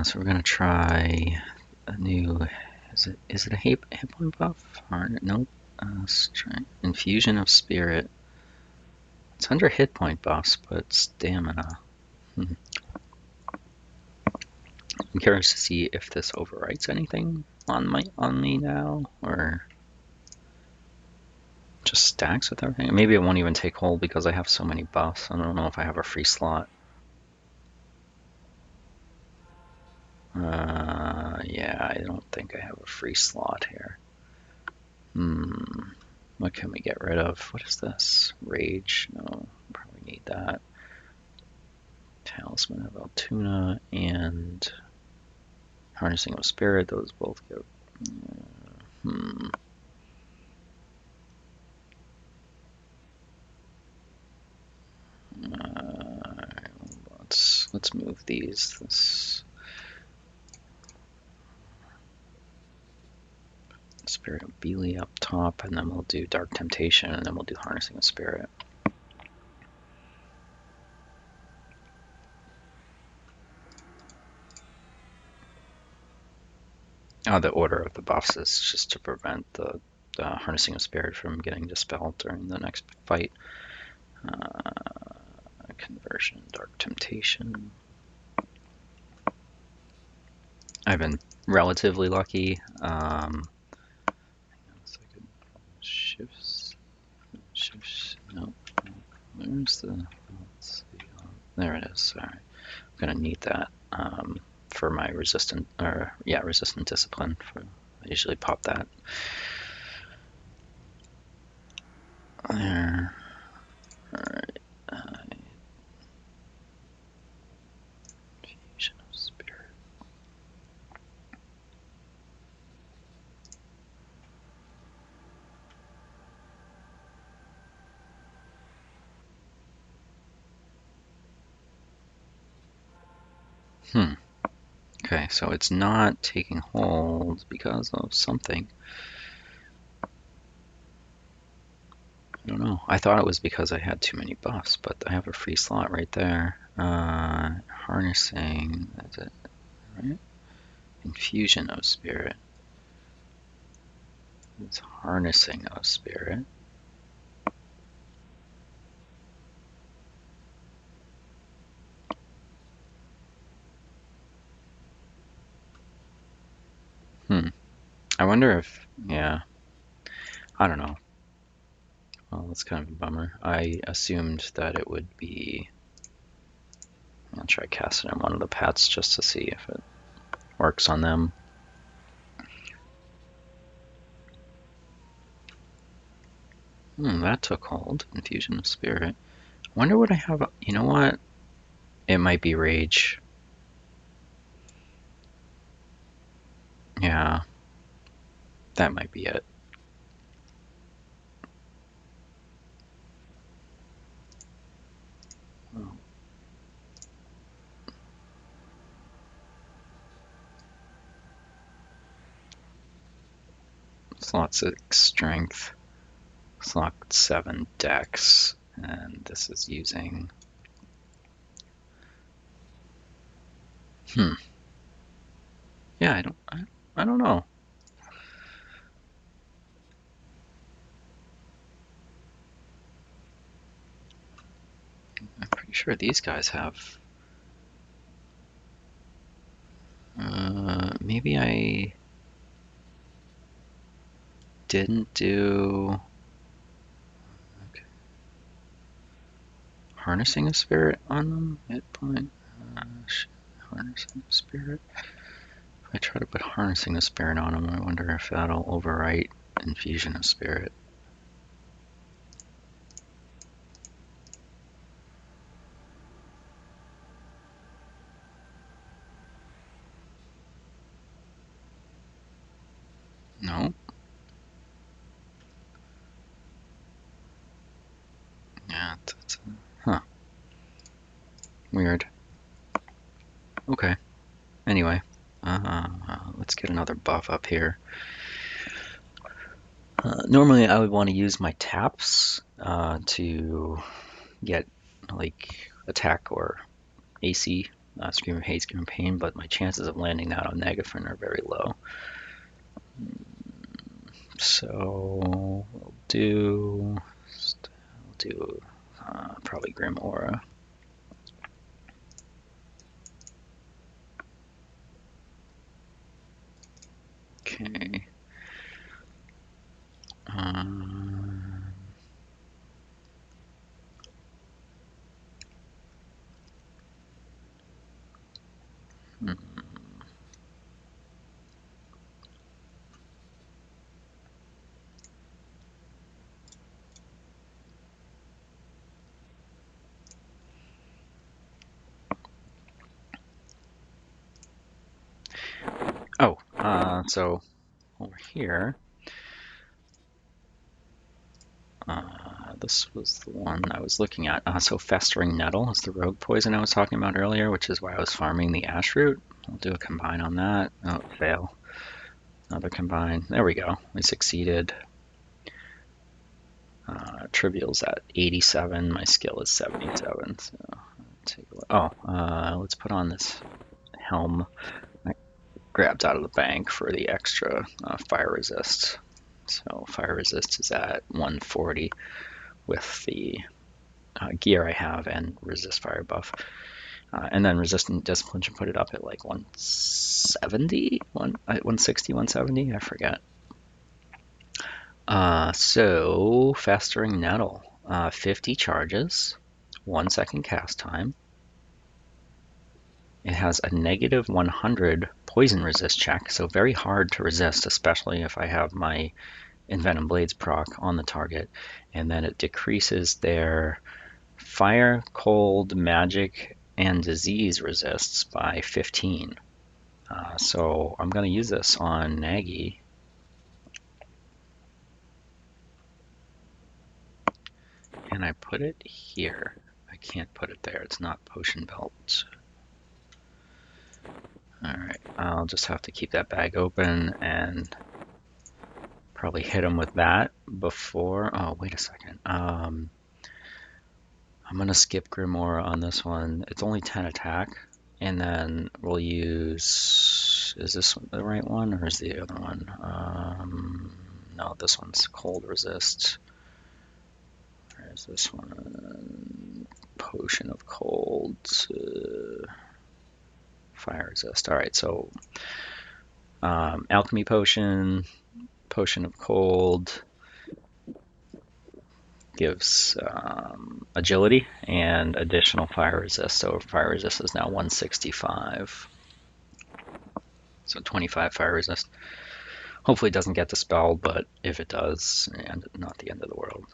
So we're gonna try a new. Is it a hit point buff? Or nope. Infusion of Spirit. It's under hit point buffs, but stamina. I'm curious to see if this overwrites anything on me now, or just stacks with everything. Maybe it won't even take hold because I have so many buffs. I don't know if I have a free slot. Yeah, I don't think I have a free slot here. What can we get rid of? What is this? Rage? No, probably need that. Talisman of Altoona and Harnessing of Spirit. Those both go. Let's move these. This Spirit of Beely up top, and then we'll do Dark Temptation, and then we'll do Harnessing of Spirit. Oh, the order of the buffs is just to prevent the Harnessing of Spirit from getting dispelled during the next fight. Conversion, Dark Temptation. I've been relatively lucky. Shifts. No. Where's the? Let's see. There it is. Sorry, I'm gonna need that for my resistant discipline. I usually pop that. There. All right. Fusion of Spirit. Okay, so it's not taking hold because of something. I don't know. I thought it was because I had too many buffs, but I have a free slot right there. Harnessing, that's it, right? Infusion of Spirit. It's Harnessing of Spirit. I wonder if, yeah, I don't know. Well, that's kind of a bummer. I assumed that it would be, I'll try casting on one of the pets just to see if it works on them. That took hold. Infusion of Spirit. Wonder what I have. You know what? It might be Rage. Yeah. That might be it. Oh. Slot 6 Strength. Slot 7 Dex. And this is using... Yeah, I don't know. I'm pretty sure these guys have... maybe I didn't do... Okay. Harnessing a Spirit on them? Hit point. Harnessing a Spirit. If I try to put Harnessing a Spirit on them, I wonder if that'll overwrite Infusion of Spirit. No. Yeah, huh. Weird. Okay. Anyway, let's get another buff up here. Normally I would want to use my taps to get like attack or AC, Scream of Hate, Scream of Pain, but my chances of landing that on Nagafen are very low. So we'll do probably Grim Aura. Okay. So over here, this was the one I was looking at. So Festering Nettle is the rogue poison I was talking about earlier, which is why I was farming the ash root. I'll do a combine on that. Oh, fail. Another combine. There we go. We succeeded. Trivial's at 87. My skill is 77. So take a look. Oh, let's put on this helm. I grabbed out of the bank for the extra fire resist. So fire resist is at 140 with the gear I have and resist fire buff. And then resistant discipline should put it up at like 170, 160, 170, I forget. So Festering Nettle, 50 charges, 1 second cast time. It has a negative 100 poison resist check, so very hard to resist, especially if I have my Envenom Blades proc on the target. And then it decreases their fire, cold, magic, and disease resists by 15. So I'm going to use this on Nagy. And I put it here. I can't put it there. It's not potion belt. Alright, I'll just have to keep that bag open and probably hit him with that before... Oh, wait a second. I'm going to skip Grimoire on this one. It's only 10 attack. And then we'll use... Is this the right one or is the other one? No, this one's cold resist. Where's this one? Potion of cold. Fire resist. All right, so alchemy potion, potion of cold gives agility and additional fire resist. So fire resist is now 165. So 25 fire resist. Hopefully it doesn't get dispelled, but if it does, and not the end of the world.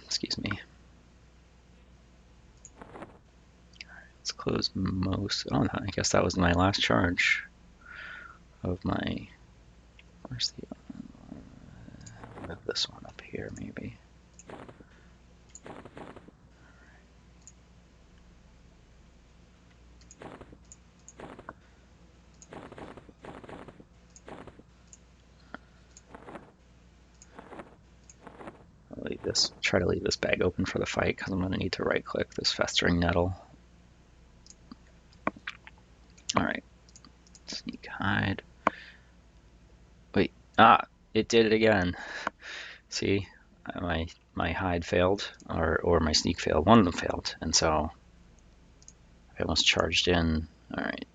Excuse me. Let's close most. Oh, no, I guess that was my last charge of my. Where's the? Move this one up here, maybe. I'll leave this. Try to leave this bag open for the fight because I'm going to need to right-click this Festering Nettle. All right. Sneak hide. Wait. It did it again. See, my hide failed, or my sneak failed. One of them failed, and so I almost charged in. All right.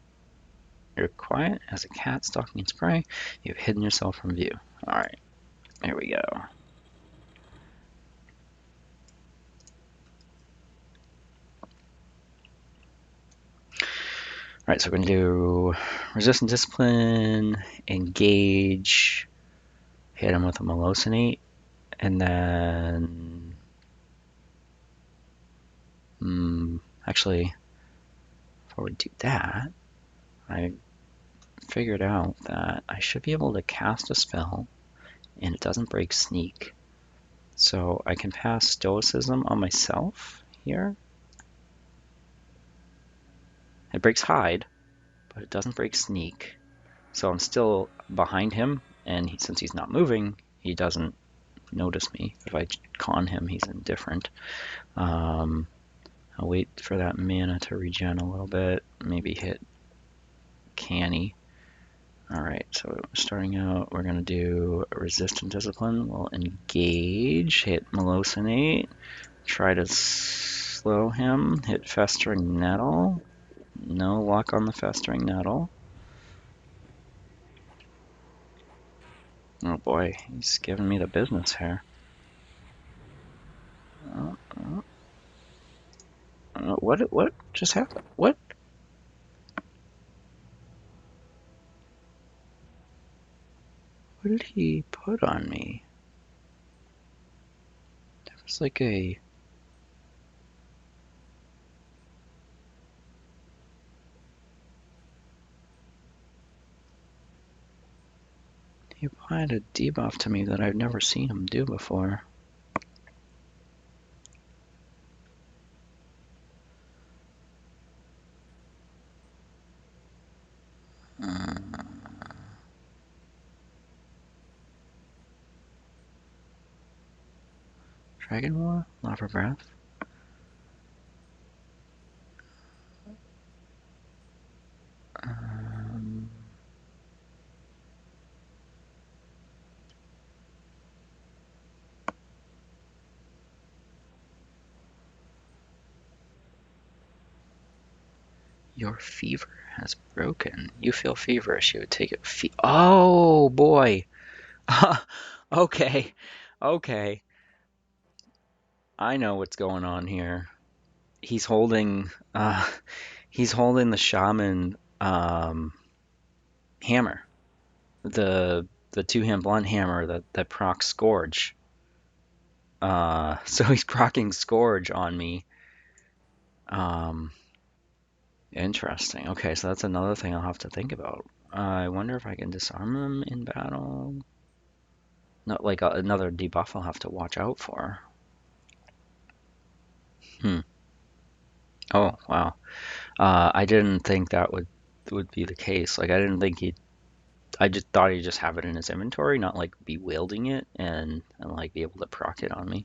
You're quiet as a cat stalking its prey. You've hidden yourself from view. All right. Here we go. All right, so we're going to do resistant discipline, engage, hit him with a Malosinate, and then actually, before we do that, I figured out that I should be able to cast a spell and it doesn't break sneak. So I can pass stoicism on myself here. It breaks hide, but it doesn't break sneak. So I'm still behind him, and since he's not moving, he doesn't notice me. If I con him, he's indifferent. I'll wait for that mana to regen a little bit. Maybe hit Canny. Alright, so starting out, we're going to do a resistant discipline. We'll engage, hit Malosinate, try to slow him, hit Festering Nettle. No luck on the Festering Nettle. Oh boy, he's giving me the business here. What just happened? What? What did he put on me? There was like a... He applied a debuff to me that I've never seen him do before. Dragon War? Lava Breath? Your fever has broken. You feel feverish. You would take it. Oh boy. Okay. Okay. I know what's going on here. He's holding. He's holding the shaman hammer. The two-hand blunt hammer that procs Scourge. So he's proccing Scourge on me. Interesting. Okay, so that's another thing I'll have to think about. I wonder if I can disarm him in battle. Not like another debuff I'll have to watch out for. Hmm. Oh, wow. I didn't think that would be the case. Like I didn't think he'd. I just thought he'd just have it in his inventory, not like be wielding it and like be able to proc it on me.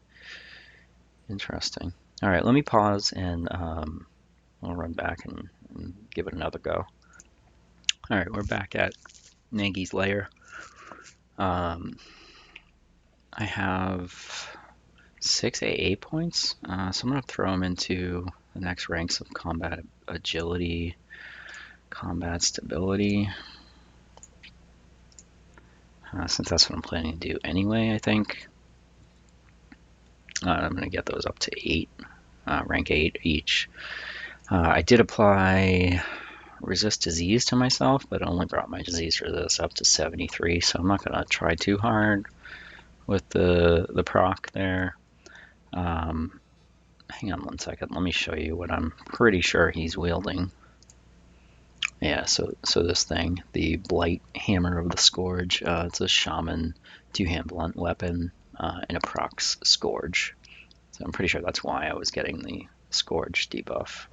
Interesting. All right, let me pause and I'll run back and give it another go. All right, we're back at Nagi's lair. I have 6 AA points, so I'm going to throw them into the next ranks of combat agility, combat stability, since that's what I'm planning to do anyway, I think. I'm going to get those up to 8, rank 8 each. I did apply resist disease to myself, but it only brought my disease resist up to 73, so I'm not going to try too hard with the proc there. Hang on one second, let me show you what I'm pretty sure he's wielding. Yeah, so this thing, the Blight Hammer of the Scourge, it's a Shaman two-hand blunt weapon and a procs Scourge. So I'm pretty sure that's why I was getting the Scourge debuff.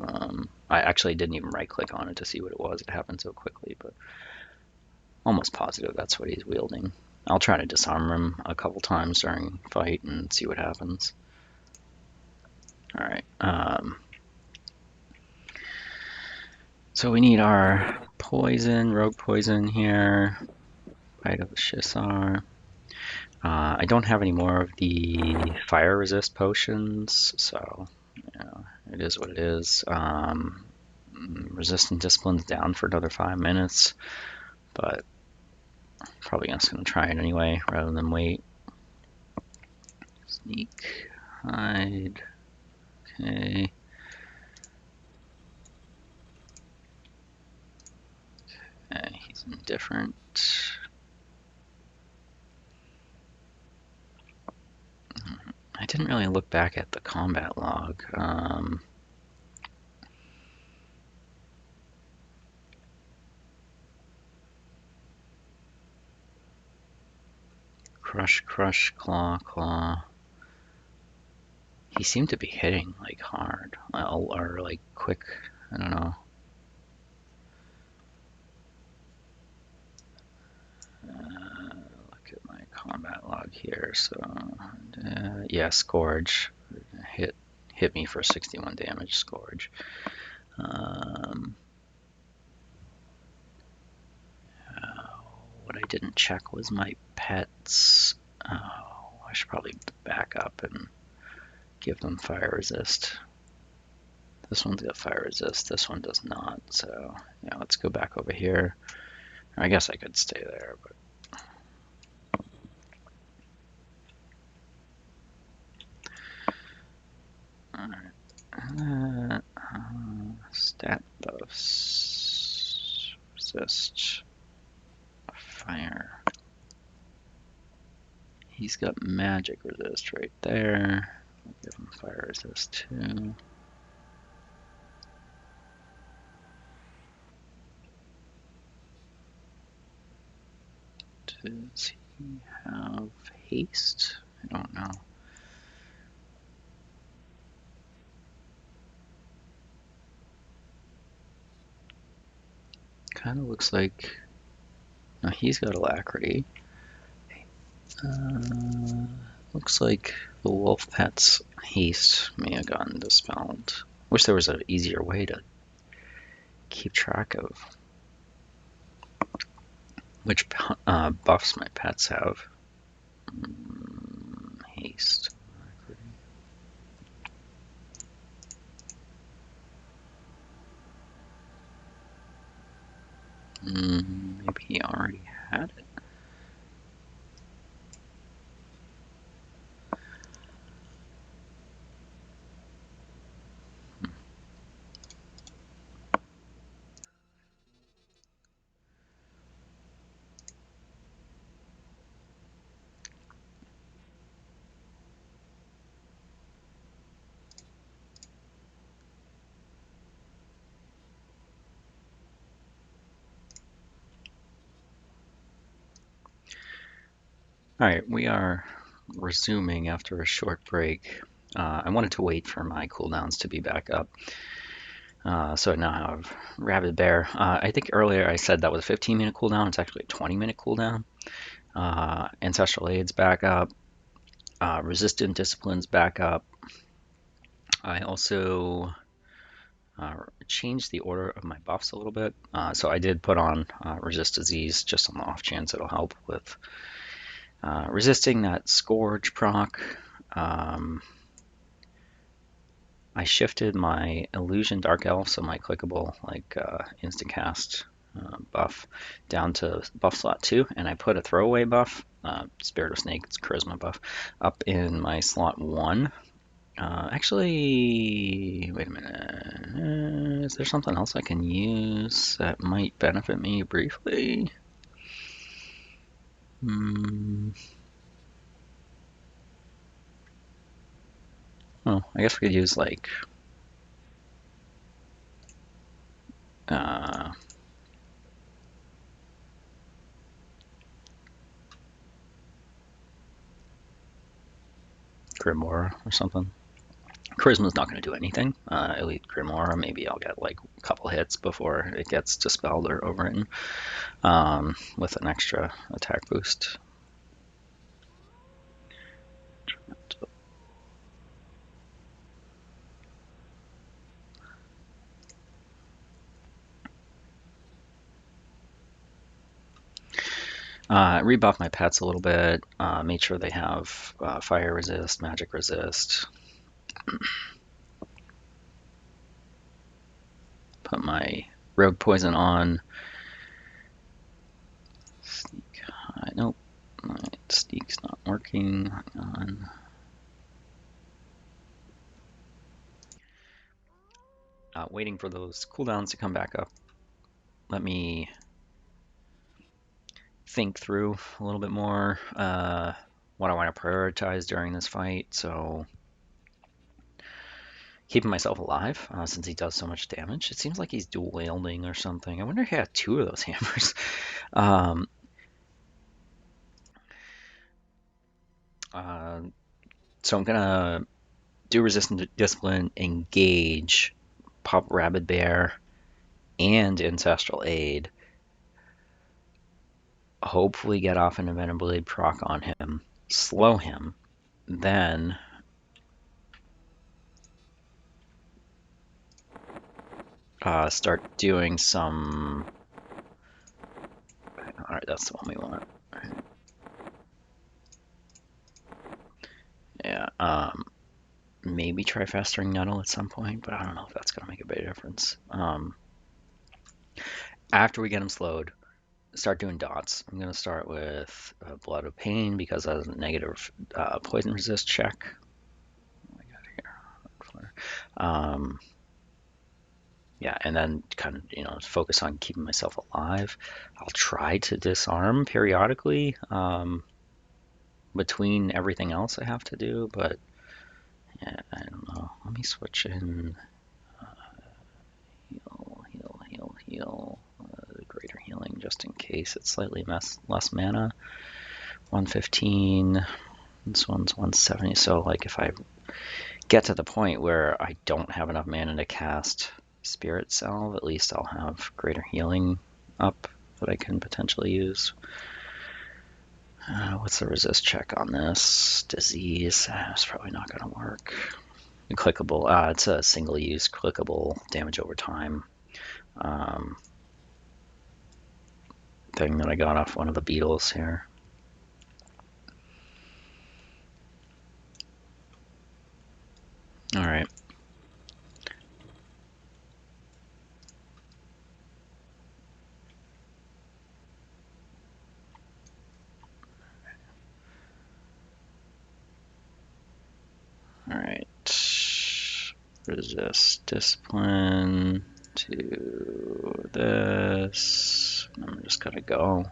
I actually didn't even right-click on it to see what it was. It happened so quickly, but almost positive that's what he's wielding. I'll try to disarm him a couple times during fight and see what happens. All right. So we need our poison, rogue poison here. Bite of the Shissar. I don't have any more of the fire resist potions, so it is what it is. Resistant discipline's down for another 5 minutes, but probably just gonna try it anyway rather than wait. Sneak, hide. Okay. Okay, he's indifferent. I didn't really look back at the combat log. Crush, crush, claw, claw. He seemed to be hitting like hard or like quick. I don't know. Look at my combat log here. So yeah, Scourge hit me for 61 damage. Scourge. What I didn't check was my pets. Oh, I should probably back up and give them fire resist. This one's got fire resist, this one does not, so yeah, let's go back over here. I guess I could stay there, but alright. Stat buffs. Resist. Fire. He's got magic resist right there. I'll give him fire resist too. Does he have haste? I don't know. Kind of looks like... No, he's got alacrity. Looks like the wolf pet's haste may have gotten dispelled. Wish there was an easier way to keep track of which buffs my pets have. Haste. Maybe he already had it. All right, we are resuming after a short break. I wanted to wait for my cooldowns to be back up. So I now have Rabid Bear. I think earlier I said that was a 15-minute cooldown. It's actually a 20-minute cooldown. Ancestral Aid's back up. Resistant Discipline's back up. I also changed the order of my buffs a little bit. So I did put on Resist Disease just on the off chance it'll help with resisting that Scourge proc. I shifted my Illusion Dark Elf, so my clickable like instant cast buff, down to buff slot 2, and I put a throwaway buff, Spirit of Snake, it's Charisma buff, up in my slot 1. Actually, wait a minute. Is there something else I can use that might benefit me briefly? Oh, I guess we could use like Grimoire or something. Charisma's not going to do anything. Elite Grimoire, maybe I'll get like a couple hits before it gets dispelled or overwritten with an extra attack boost. Rebuff my pets a little bit, made sure they have fire resist, magic resist. Put my rogue poison on. Sneak. Nope, my sneak's not working. Hang on. Waiting for those cooldowns to come back up. Let me think through a little bit more what I want to prioritize during this fight. So keeping myself alive since he does so much damage. It seems like he's dual wielding or something. I wonder if he had 2 of those hammers. So I'm gonna do Resistant Discipline, engage, pop Rabid Bear, and Ancestral Aid. Hopefully get off an Inevitability proc on him, slow him, then start doing some... Alright, that's the one we want. Yeah, maybe try Festering Nettle at some point, but I don't know if that's going to make a big difference. After we get him slowed, start doing dots. I'm going to start with Blood of Pain because that is a negative poison resist check. What I got here? Yeah, and then kind of, focus on keeping myself alive. I'll try to disarm periodically between everything else I have to do, but yeah, I don't know. Let me switch in heal. Greater healing just in case it's slightly less mana. 115. This one's 170. So like if I get to the point where I don't have enough mana to cast Spirit Salve, at least I'll have greater healing up that I can potentially use. What's the resist check on this? Disease. It's probably not going to work. Clickable. It's a single use clickable damage over time thing that I got off one of the beetles here. All right. All right. Resist discipline to this. I'm just gonna go.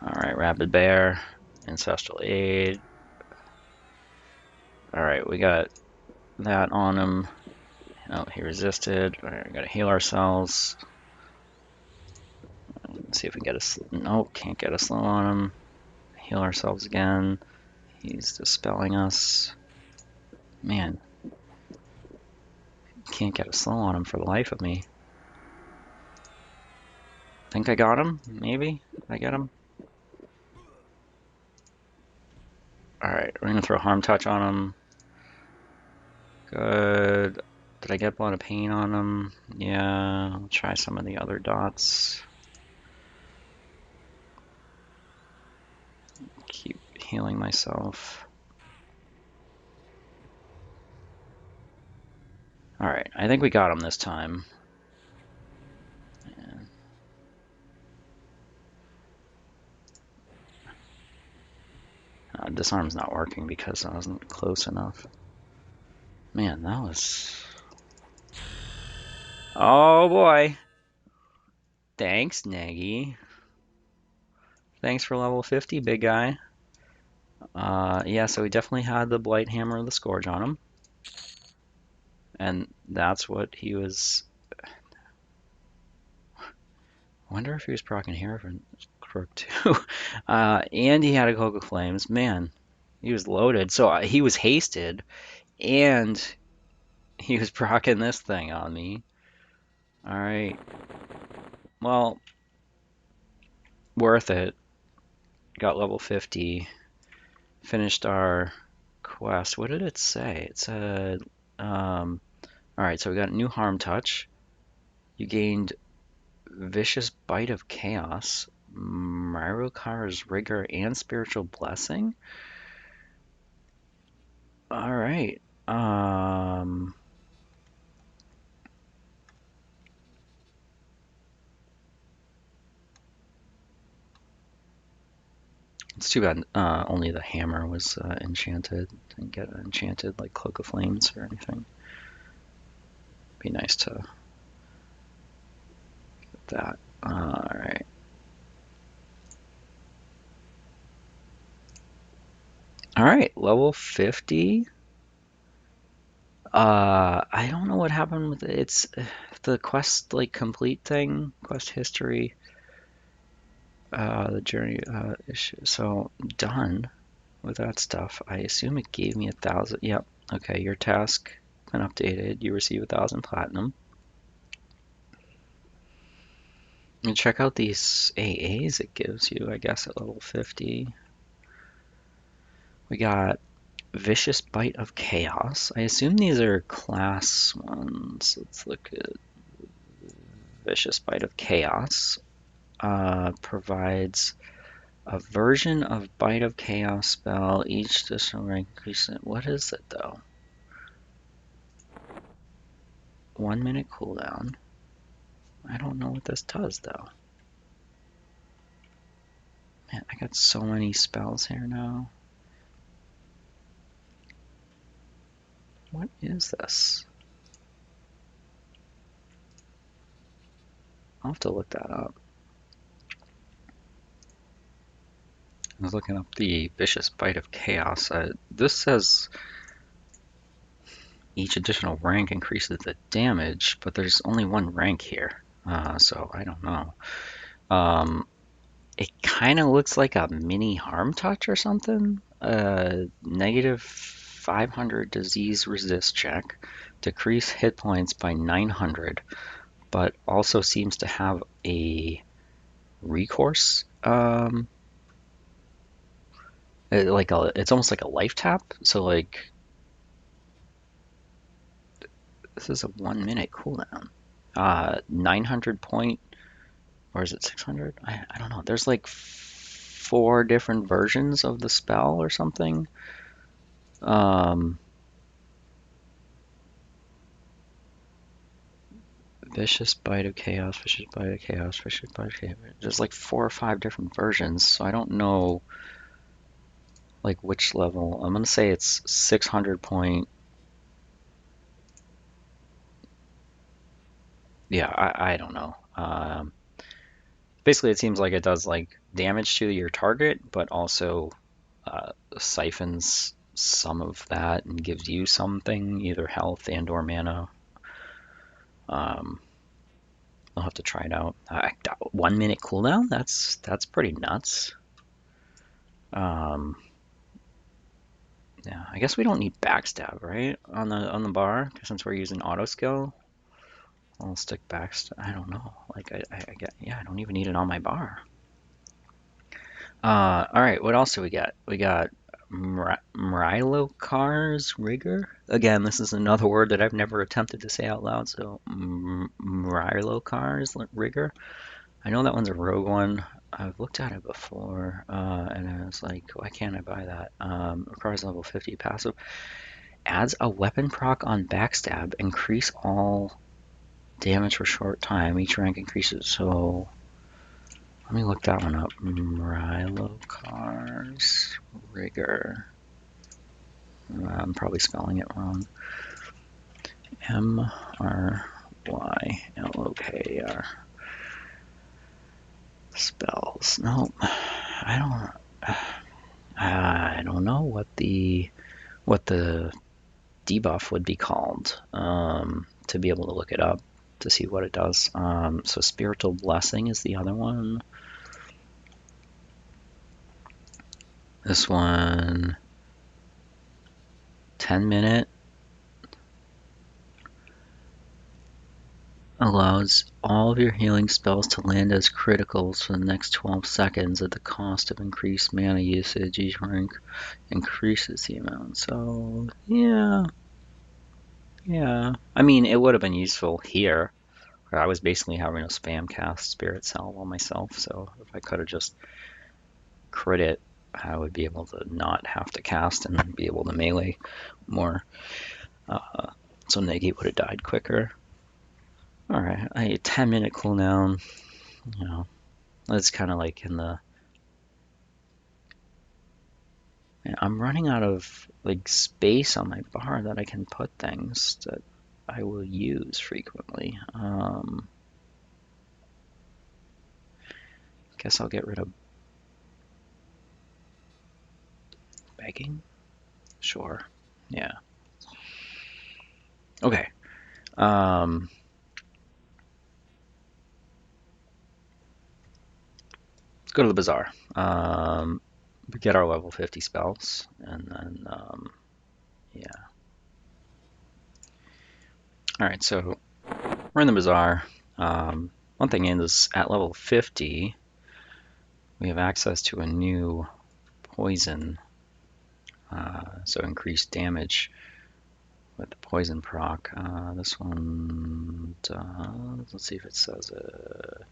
All right, Rabid Bear, Ancestral Aid. All right, we got that on him. Oh, he resisted. All right, we gotta heal ourselves. Let's see if we can get a nope, can't get a slow on him. Heal ourselves again. He's dispelling us. Man, can't get a slow on him for the life of me. Think I got him? Maybe? Did I get him? Alright, we're gonna throw Harm Touch on him. Good. Did I get Blood of Pain on him? Yeah, I'll try some of the other dots. Keep healing myself. Alright, I think we got him this time. Disarm's not working because I wasn't close enough. Man, that was... Oh boy! Thanks, Nagy. Thanks for level 50, big guy. Yeah, so he definitely had the Blight Hammer of the Scourge on him. And that's what he was... I wonder if he was proccing here for Crook too. And he had a Coca Flames. Man, he was loaded. So he was hasted, and he was proccing this thing on me. Alright. Well, worth it. Got level 50. Finished our quest. What did it say? It said... Alright, so we got a new Harm Touch. You gained Vicious Bite of Chaos, Myrokar's Rigor, and Spiritual Blessing. All right. It's too bad only the hammer was enchanted. Didn't get enchanted like Cloak of Flames or anything. Be nice to get that. All right. All right, level 50. I don't know what happened with it. It's the quest like complete thing, quest history, the journey issue. So done with that stuff. I assume it gave me 1,000. Yep. Okay, your task been updated. You receive 1,000 platinum. And check out these AAs it gives you, I guess, at level 50. We got Vicious Bite of Chaos. I assume these are class ones. Let's look at Vicious Bite of Chaos. Provides a version of Bite of Chaos spell. Each additional rank increases. What is it though? 1 minute cooldown. I don't know what this does though. Man, I got so many spells here now. What is this? I'll have to look that up. I was looking up the Vicious Bite of Chaos. This says each additional rank increases the damage, but there's only one rank here, so I don't know. It kind of looks like a mini harm touch or something. Negative 500 disease resist check, decrease hit points by 900, but also seems to have a recourse. It's almost like a life tap. So like this is a 1 minute cooldown. 900 point, or is it 600? I don't know. There's like 4 different versions of the spell or something. Vicious Bite of Chaos, Vicious Bite of Chaos, Vicious Bite of Chaos. There's like 4 or 5 different versions, so I don't know like which level. I'm gonna say it's 600 point. Yeah, I don't know. Basically, it seems like it does like damage to your target, but also siphons some of that and gives you something, either health and or mana. Um, I'll have to try it out. 1 minute cooldown? That's pretty nuts. Um, yeah, I guess we don't need backstab, right? On the bar, since we're using auto skill. I'll stick backstab. I don't know. Like I get, yeah, I don't even need it on my bar. All right, what else do we got? We got Mrylocar's rigor. Again, this is another word that I've never attempted to say out loud. So Mrylocar's rigor. I know that one's a rogue one. I've looked at it before, and I was like, why can't I buy that? Requires level 50 passive. Adds a weapon proc on backstab. Increase all damage for short time. Each rank increases. So let me look that one up. Mrylocar's rigor. I'm probably spelling it wrong. Mrylocar. Spells. No, I don't know what the debuff would be called, to be able to look it up to see what it does. So Spiritual Blessing is the other one. This one, 10-minute, allows all of your healing spells to land as criticals for the next 12 seconds at the cost of increased mana usage. Each rank increases the amount. So, yeah. I mean, it would have been useful here, where I was basically having to spam cast Spirit Salve on myself. So if I could have just crit it, I would be able to not have to cast and be able to melee more. So Negi would have died quicker. Alright, a 10-minute cooldown. You know, that's kind of like in the... I'm running out of like space on my bar that I can put things that I will use frequently. Guess I'll get rid of begging. Sure. Yeah. Okay. Let's go to the bazaar. We get our level 50 spells, and then yeah. All right, so we're in the bazaar. One thing is, at level 50, we have access to a new poison, so increased damage with the poison proc. This one does. Let's see if it says it.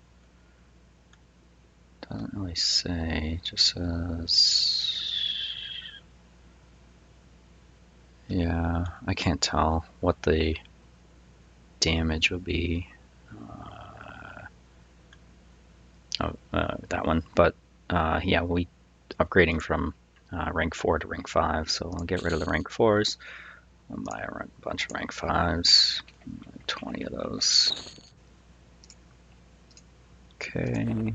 Doesn't really say. It just says. Yeah, I can't tell what the damage will be. That one, but yeah, we upgrading from rank 4 to rank 5, so I'll get rid of the rank 4s. I'll buy a bunch of rank 5s, 20 of those. Okay.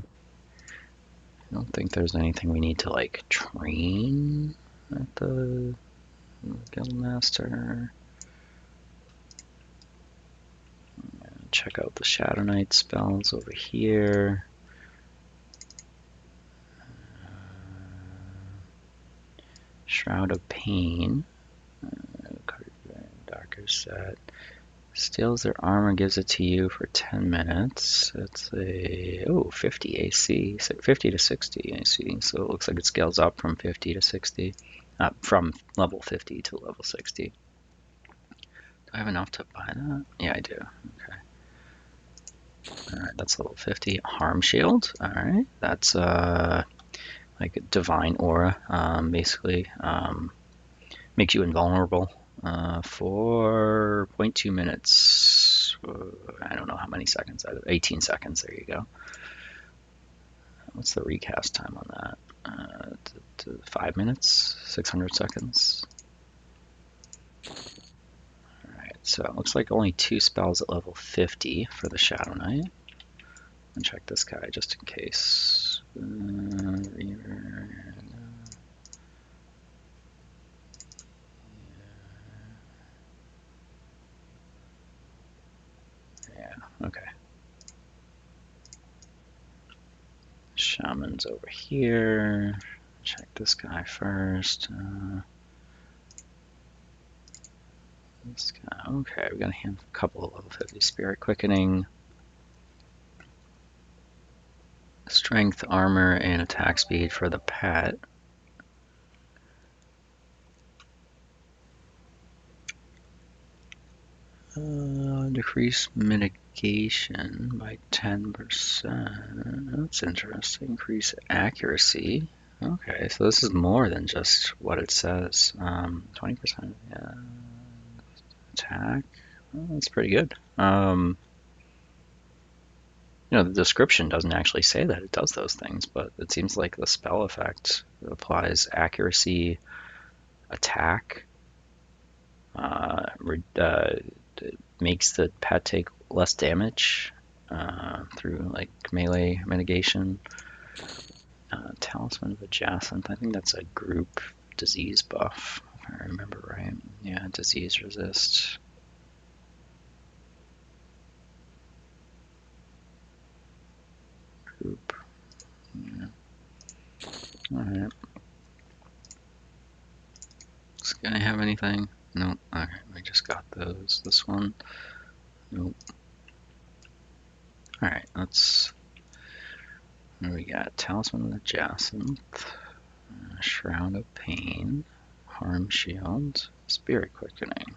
I don't think there's anything we need to like train at the Guildmaster. Check out the Shadowknight spells over here. Shroud of Pain. Darker set. Steals their armor, gives it to you for 10 minutes. That's a 50 AC, 50 to 60 AC. So it looks like it scales up from 50 to 60, from level 50 to level 60. Do I have enough to buy that? Yeah, I do. Okay. Alright, that's level 50. Harm Shield. Alright, that's like a divine aura, basically. Makes you invulnerable for 0.2 minutes. I don't know how many seconds. 18 seconds. There you go. What's the recast time on that? 5 minutes, 600 seconds. Alright, so it looks like only 2 spells at level 50 for the Shadowknight. And check this guy just in case. Yeah, okay. Shaman's over here. Check this guy first. This guy. Okay, we're gonna have a couple of level 50 Spirit Quickening. Strength, armor, and attack speed for the pet. Decrease mitigation by 10%. That's interesting. Increase accuracy. Okay, so this is more than just what it says. 20% attack. Well, that's pretty good. The description doesn't actually say that it does those things, but it seems like the spell effect applies accuracy, attack, makes the pet take less damage through like melee mitigation. Talisman of Adjacent, I think that's a group disease buff, if I remember right. Yeah, disease resist. Group. Yeah. Alright. Does this guy have anything? Nope. Alright, we just got those. This one? Nope. Alright, let's... What do we got? Talisman of Adjacent. Shroud of Pain. Harm Shield. Spirit Quickening.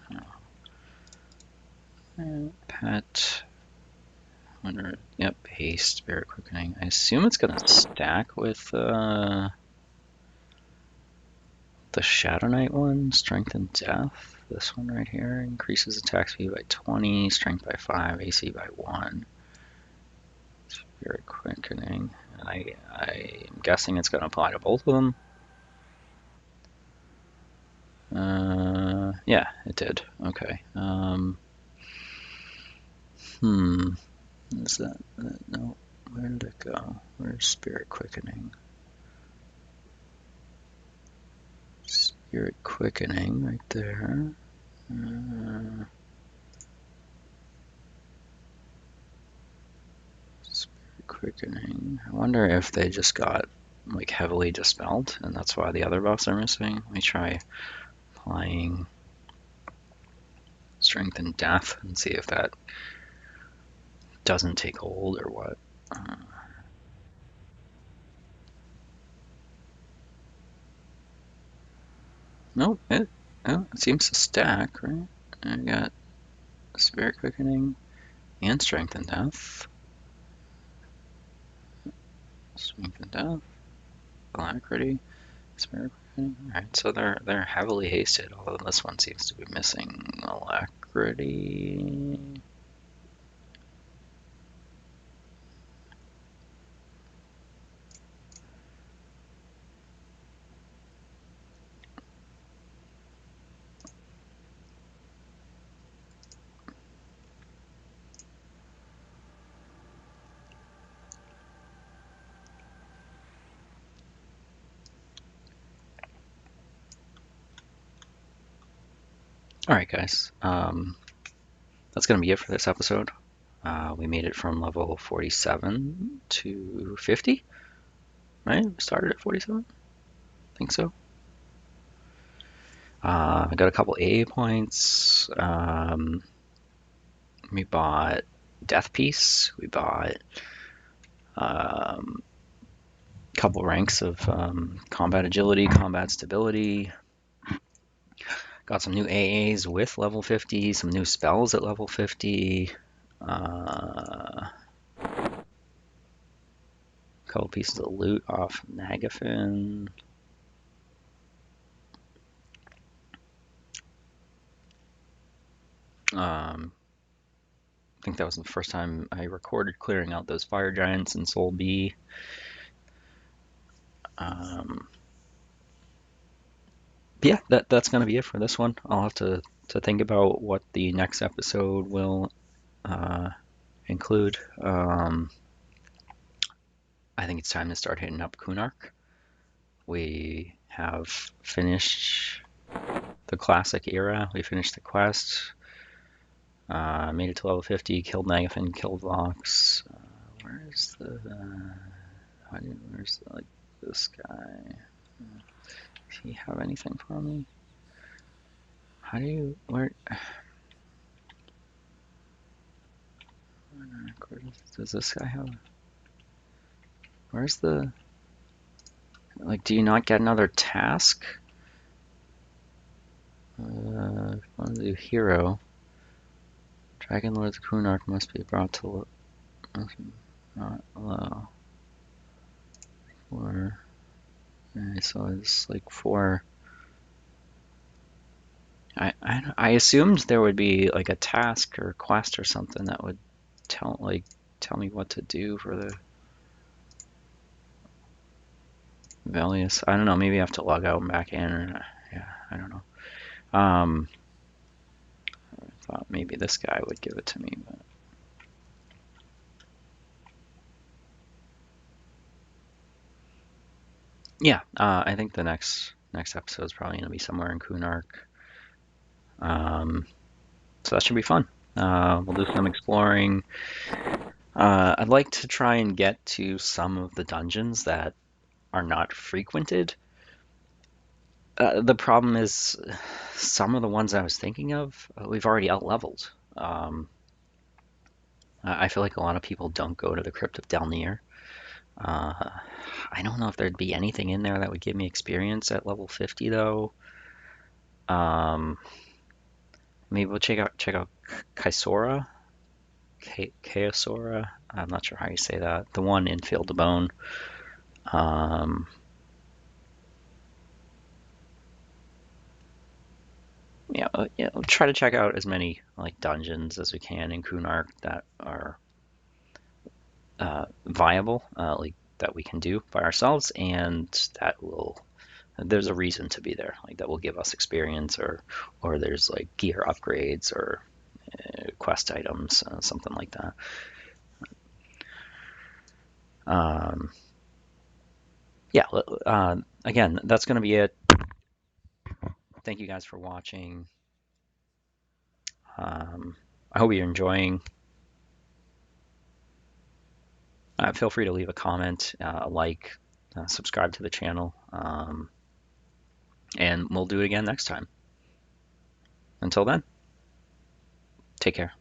Pet. Yep, Haste, Spirit Quickening. I assume it's gonna stack with the Shadowknight one, Strength and Death. This one right here increases attack speed by 20, Strength by 5, AC by 1. Spirit Quickening. And I'm guessing it's gonna apply to both of them. Yeah, it did. Okay. Is that? No. Where did it go? Where's Spirit Quickening? Spirit Quickening right there. Spirit Quickening. I wonder if they just got like heavily dispelled and that's why the other buffs are missing. Let me try applying Strength and Death and see if that doesn't take hold or what. Nope, it seems to stack, right? I got Spirit Quickening and Strength and Death. Strength and Death. Alacrity. Spirit Quickening. Alright, so they're heavily hasted, although this one seems to be missing Alacrity. Alright guys, that's going to be it for this episode. We made it from level 47 to 50, right? We started at 47? I think so. I got a couple AA points. We bought Death Piece. We bought a couple ranks of combat agility, combat stability. Got some new AAs with level 50, some new spells at level 50. A couple pieces of loot off Nagafen. I think that was the first time I recorded clearing out those fire giants in Soul B. Yeah, that's going to be it for this one. I'll have to think about what the next episode will include. I think it's time to start hitting up Kunark. We have finished the classic era. We finished the quest. Made it to level 50. Killed Nagafen. Killed Vox. Where's like this guy? Does he have anything for me? How do you where? Does this guy have? Where's the? Like, do you not get another task? Want to do hero. Dragon Lord's Kunark must be brought to not allow. Four. Okay, so it's like four. I assumed there would be like a task or quest or something that would tell me what to do for the Velius. I don't know. Maybe I have to log out and back in. Or, yeah, I don't know. I thought maybe this guy would give it to me, but yeah, I think the next episode is probably going to be somewhere in Kunark. So that should be fun. We'll do some exploring. I'd like to try and get to some of the dungeons that are not frequented. The problem is some of the ones I was thinking of, we've already out-leveled. I feel like a lot of people don't go to the Crypt of Delnir. I don't know if there'd be anything in there that would give me experience at level 50 though. Maybe we'll check out Kaisora. Kaosora. I'm not sure how you say that. The one in Field of Bone. Yeah, we'll try to check out as many like dungeons as we can in Kunark that are viable, like that we can do by ourselves, and that will there's a reason to be there, like that will give us experience, or there's like gear upgrades or quest items, something like that. Yeah, again, that's going to be it. Thank you guys for watching. I hope you're enjoying. Feel free to leave a comment, a like, subscribe to the channel, and we'll do it again next time. Until then, take care.